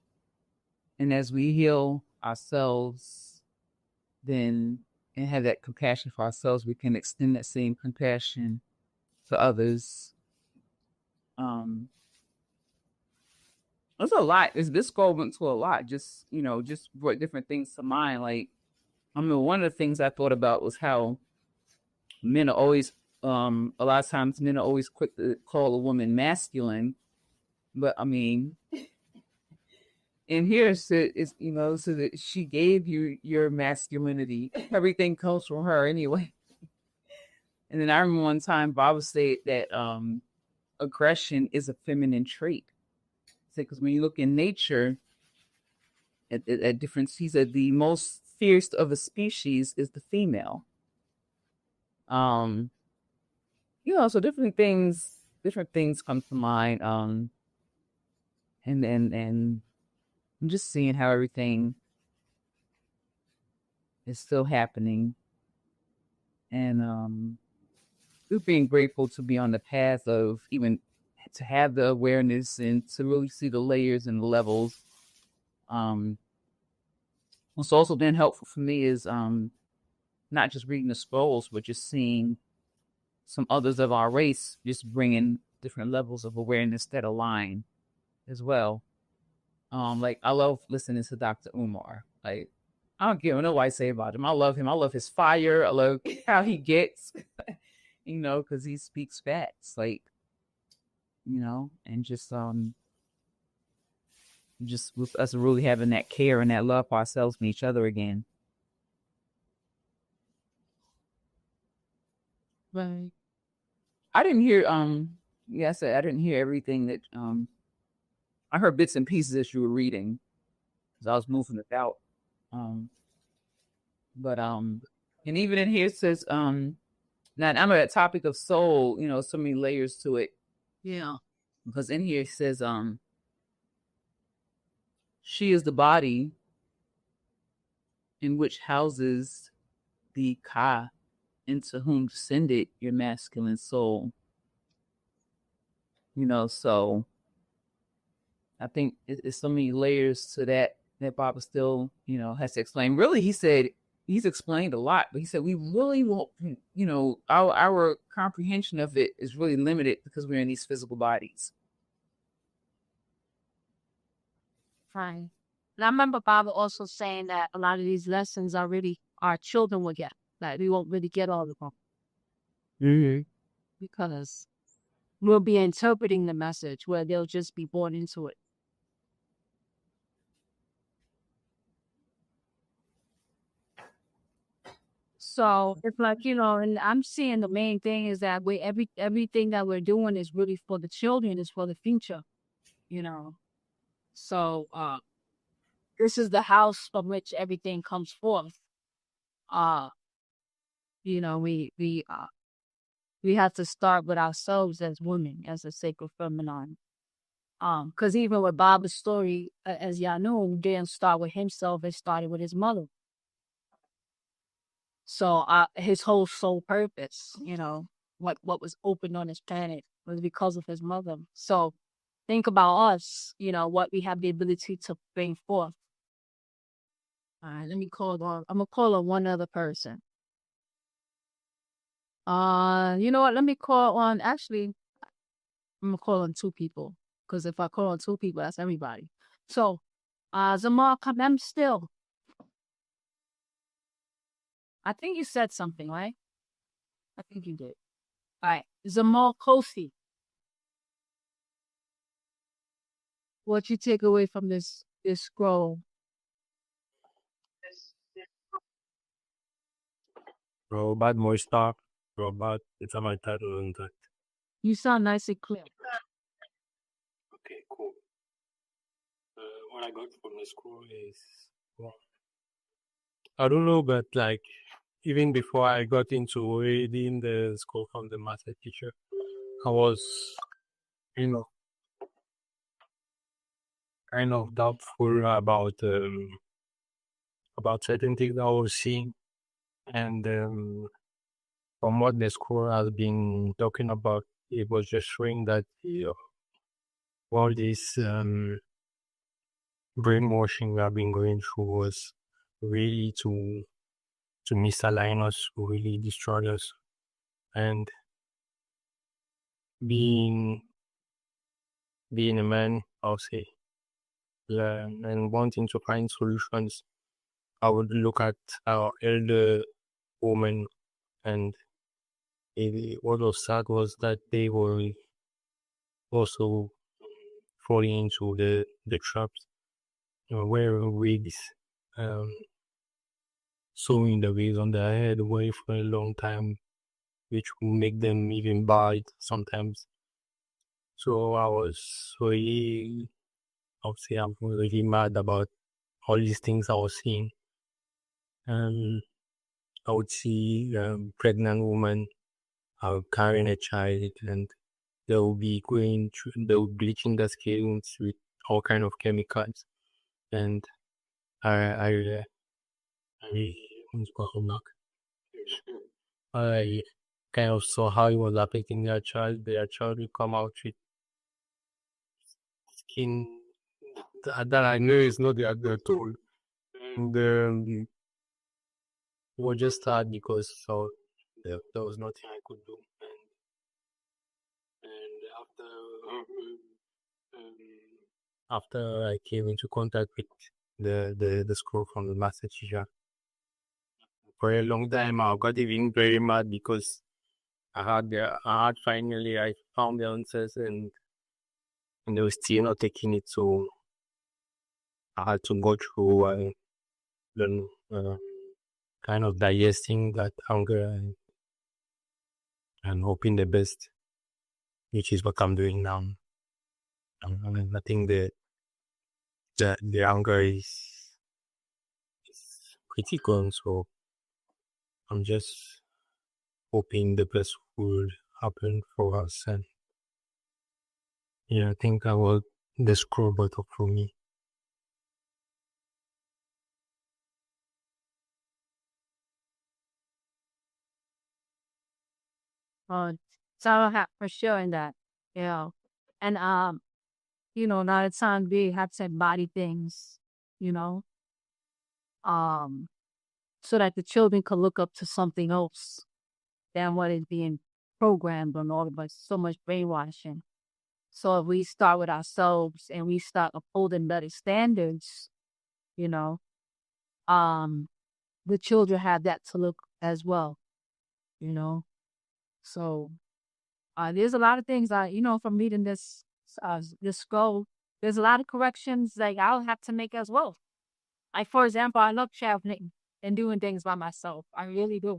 And as we heal ourselves, then and have that compassion for ourselves, we can extend that same compassion to others. It's a lot. This scroll went to a lot. Just brought different things to mind. Like, I mean, one of the things I thought about was how men are always, a lot of times men are always quick to call a woman masculine, but I mean, in here it's so that she gave you your masculinity. Everything comes from her anyway. And then I remember one time Bob said that aggression is a feminine trait. Because when you look in nature at different seasons, the most fierce of a species is the female. So different things come to mind. And I'm just seeing how everything is still happening. And we're being grateful to be on the path of even to have the awareness and to really see the layers and the levels. What's also been helpful for me is not just reading the scrolls, but just seeing some others of our race just bringing different levels of awareness that align as well. Like, I love listening to Dr. Umar. Like, I don't care what I say about him. I love him. I love his fire. I love how he gets, because he speaks facts. Like, and just just with us really having that care and that love for ourselves and each other again. Right. I didn't hear I said I didn't hear everything that I heard bits and pieces that you were reading because I was moving about. But and even in here it says now I'm at a topic of soul, so many layers to it. Yeah. Because in here it says she is the body in which houses the Ka, into whom descended your masculine soul. So I think it's so many layers to that Baba still, has to explain. Really, he said he's explained a lot, but he said we really won't, our comprehension of it is really limited because we're in these physical bodies. Fine. And I remember Baba also saying that a lot of these lessons are really our children will get. Like we won't really get all of them. Mm-hmm. Because we'll be interpreting the message where they'll just be born into it. So it's like, and I'm seeing the main thing is that everything that we're doing is really for the children, is for the future, So this is the house from which everything comes forth. We have to start with ourselves as women, as a sacred feminine. Because even with Baba's story, as y'all know, didn't start with himself, it started with his mother. So his whole soul purpose, what was opened on this planet was because of his mother. So think about us, what we have the ability to bring forth. All right, let me call on. I'm gonna call on one other person. You know what? Let me call on. Actually, I'm gonna call on two people because if I call on two people, that's everybody. So, Zamal, come still. I think you said something, right? I think you did. All right, Zamal Kosi. What you take away from this scroll? Robot Moistar, Robot, it's on my title and that. You sound nice and clear. Okay, cool. What I got from the scroll is, well, I don't know, but like, even before I got into reading the scroll from the Master Teacher, I was, kind of doubtful about certain things that I was seeing. And from what the scroll has been talking about, it was just showing that all this brainwashing we have been going through was really to misalign us, to really destroy us. And being a man, I'll say, and wanting to find solutions, I would look at our elder women, and what was sad was that they were also falling into the traps, wearing wigs, sewing the wigs on their head away for a long time, which will make them even bald sometimes. So I was really, I would say I'm really mad about all these things I was seeing. I would see pregnant women carrying a child, and they will be bleaching their skins with all kind of chemicals. And I kind of saw how it was affecting their child. Their child will come out with skin that I know is not the tool. And it was just sad because there was nothing I could do. And after I came into contact with the scroll from the Master Teacher, for a long time I got even very mad because I finally I found the answers, and they were still not taking it. So I had to go through learn kind of digesting that hunger and hoping the best, which is what I'm doing now. I think the hunger is critical, so I'm just hoping the best will happen for us. And yeah, I think the scroll button for me. So I have for sure in that, you know, and a lot of times we have to embody things, you know, um, so that the children could look up to something else than what is being programmed on all of us. So much brainwashing. So if we start with ourselves and we start upholding better standards, you know, the children have that to look as well, you know. So there's a lot of things from reading this scroll, there's a lot of corrections like I'll have to make as well. Like for example, I love traveling and doing things by myself. I really do.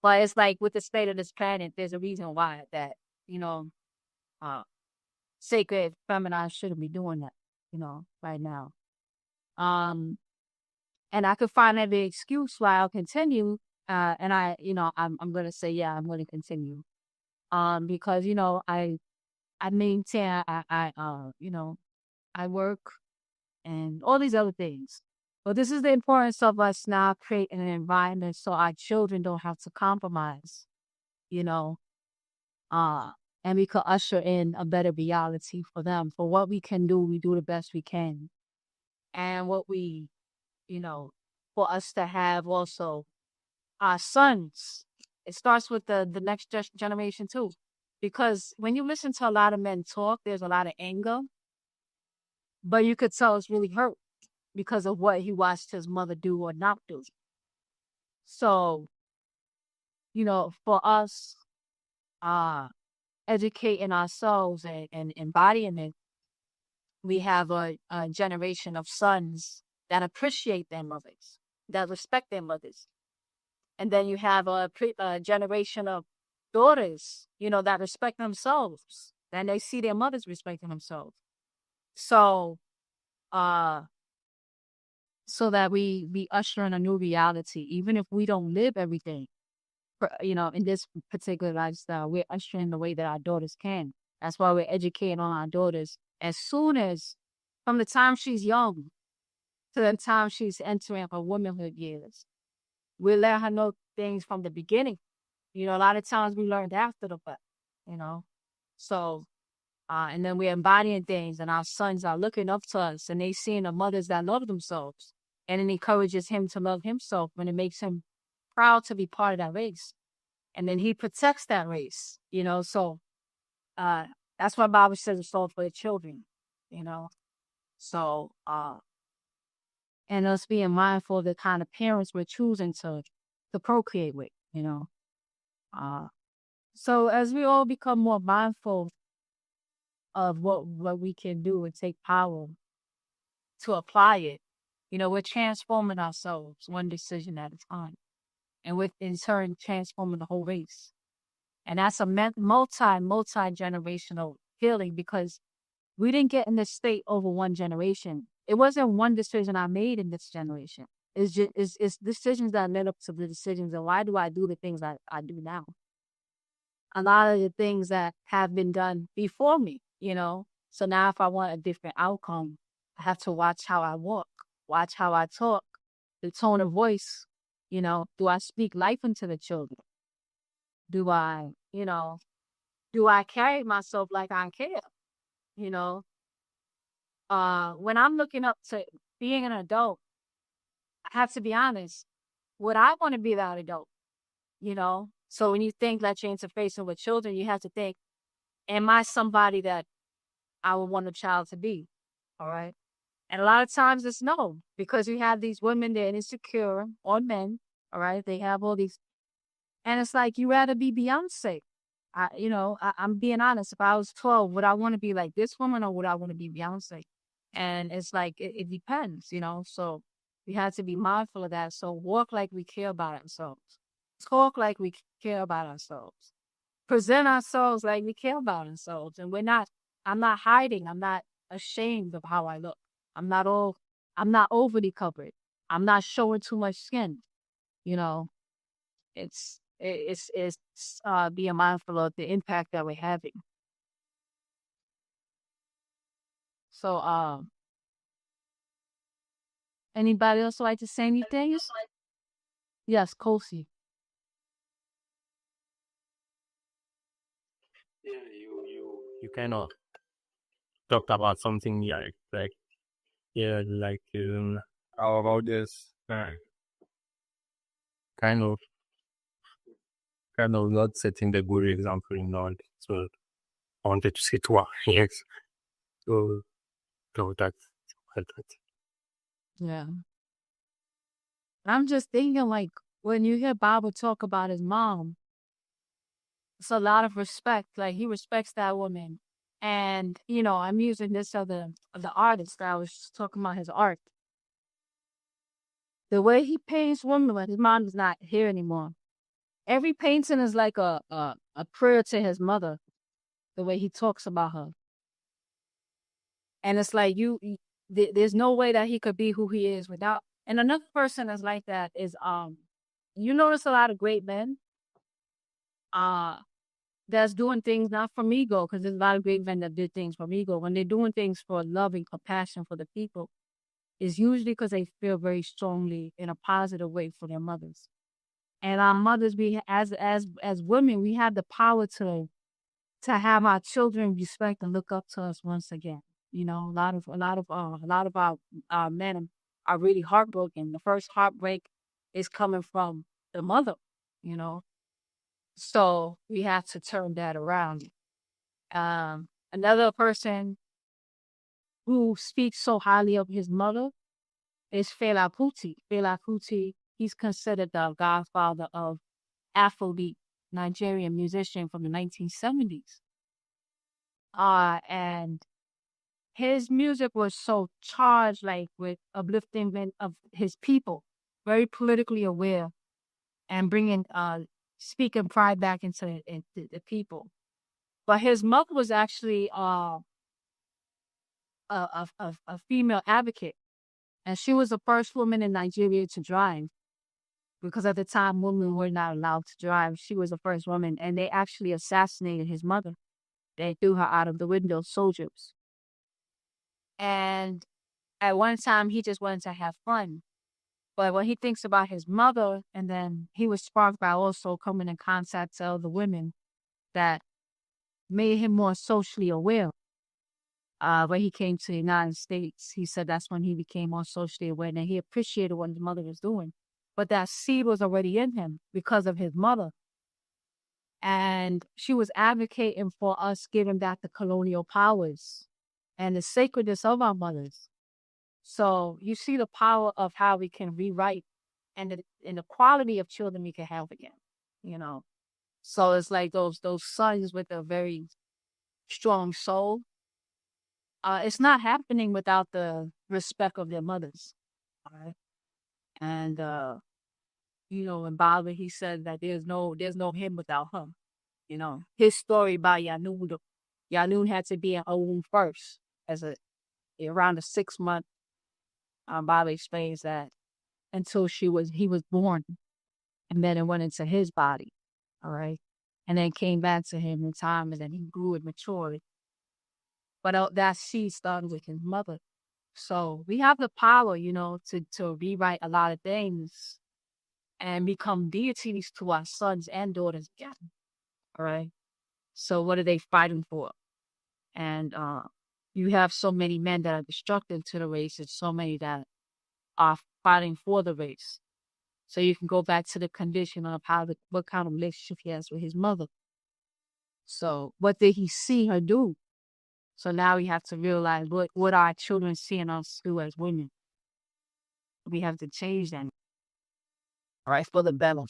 But it's like with the state of this planet, there's a reason why that, uh sacred feminine shouldn't be doing that, right now. And I could find every excuse why I'll continue. And I'm gonna say, yeah, I'm gonna continue. Because I maintain, I work and all these other things. But this is the importance of us now creating an environment so our children don't have to compromise, you know, and we could usher in a better reality for them. For what we can do, we do the best we can. And what for us to have also our sons, it starts with the next generation too. Because when you listen to a lot of men talk, there's a lot of anger, but you could tell it's really hurt because of what he watched his mother do or not do. So, for us, educating ourselves and embodying it, we have a generation of sons that appreciate their mothers, that respect their mothers. And then you have a generation of daughters, that respect themselves, and they see their mothers respecting themselves. So, so that we usher in a new reality, even if we don't live everything, in this particular lifestyle, we're ushering the way that our daughters can. That's why we're educating on our daughters as soon as, from the time she's young to the time she's entering her womanhood years. We let her know things from the beginning. A lot of times we learned after the fact, So, and then we're embodying things, and our sons are looking up to us, and they seeing the mothers that love themselves, and it encourages him to love himself, and it makes him proud to be part of that race. And then he protects that race, So, that's why Bible says it's all for the children, So, and us being mindful of the kind of parents we're choosing to procreate with, So as we all become more mindful of what we can do and take power to apply it, we're transforming ourselves one decision at a time, and with in turn transforming the whole race. And that's a multi-generational healing, because we didn't get in this state over one generation. It wasn't one decision I made in this generation. It's decisions that led up to the decisions. And why do I do the things I do now? A lot of the things that have been done before me, So now if I want a different outcome, I have to watch how I walk, watch how I talk, the tone of voice, Do I speak life into the children? Do I carry myself like I care? When I'm looking up to being an adult, I have to be honest. Would I want to be that adult? So when you think that you're interfacing with children, you have to think, am I somebody that I would want a child to be? All right. And a lot of times it's no, because you have these women, they're insecure, or men. All right. They have all these, and it's like, you rather be Beyonce. I'm being honest. If I was 12, would I want to be like this woman, or would I want to be Beyonce? And it's like, it depends, you know? So we have to be mindful of that. So walk like we care about ourselves. Talk like we care about ourselves. Present ourselves like we care about ourselves. And I'm not hiding. I'm not ashamed of how I look. I'm not overly covered. I'm not showing too much skin. You know, it's being mindful of the impact that we're having. So, anybody else like to say anything? Yes, Kosi. Yeah, you kind of talked about something like yeah, like how about this kind of not setting the good example in all. So I wanted to say toi, yes. So that's Yeah. I'm just thinking, like, when you hear Baba talk about his mom, it's a lot of respect. Like, he respects that woman. And, you know, I'm using this of the artist that I was talking about his art. The way he paints women when his mom is not here anymore. Every painting is like a prayer to his mother, the way he talks about her. And it's like there's no way that he could be who he is without. And another person that's like that is you notice a lot of great men that's doing things not from ego, because there's a lot of great men that did things from ego. When they're doing things for love and compassion for the people, it's usually because they feel very strongly in a positive way for their mothers. And our mothers, we as women, we have the power to have our children respect and look up to us once again. You know, a lot of our men are really heartbroken. The first heartbreak is coming from the mother, you know. So we have to turn that around. Another person who speaks so highly of his mother is Fela Kuti. Fela Kuti, he's considered the godfather of Afrobeat, Nigerian musician from the 1970s. And his music was so charged, like with uplifting of his people, very politically aware, and bringing speaking pride back into the people. But his mother was actually a female advocate, and she was the first woman in Nigeria to drive, because at the time women were not allowed to drive. She was the first woman, and they actually assassinated his mother. They threw her out of the window, soldiers. And at one time, he just wanted to have fun. But when he thinks about his mother, and then he was sparked by also coming in contact with other women that made him more socially aware. When he came to the United States, he said that's when he became more socially aware, and he appreciated what his mother was doing. But that seed was already in him because of his mother. And she was advocating for us giving back the colonial powers and the sacredness of our mothers. So you see the power of how we can rewrite and the quality of children we can have again, you know. So it's like those sons with a very strong soul. It's not happening without the respect of their mothers. All right. And you know, in Baba, he said that there's no him without her. You know, his story by Yanun, Yanun had to be in her womb first as around the 6 month. Baba explains that until he was born, and then it went into his body. All right. And then came back to him in time, and then he grew and matured. But that seed started with his mother. So we have the power, you know, to rewrite a lot of things and become deities to our sons and daughters again. All right. So what are they fighting for? And you have so many men that are destructive to the race, and so many that are fighting for the race. So you can go back to the condition of what kind of relationship he has with his mother. So what did he see her do? So now we have to realize what our children seeing us do as women. We have to change that. All right, for the better.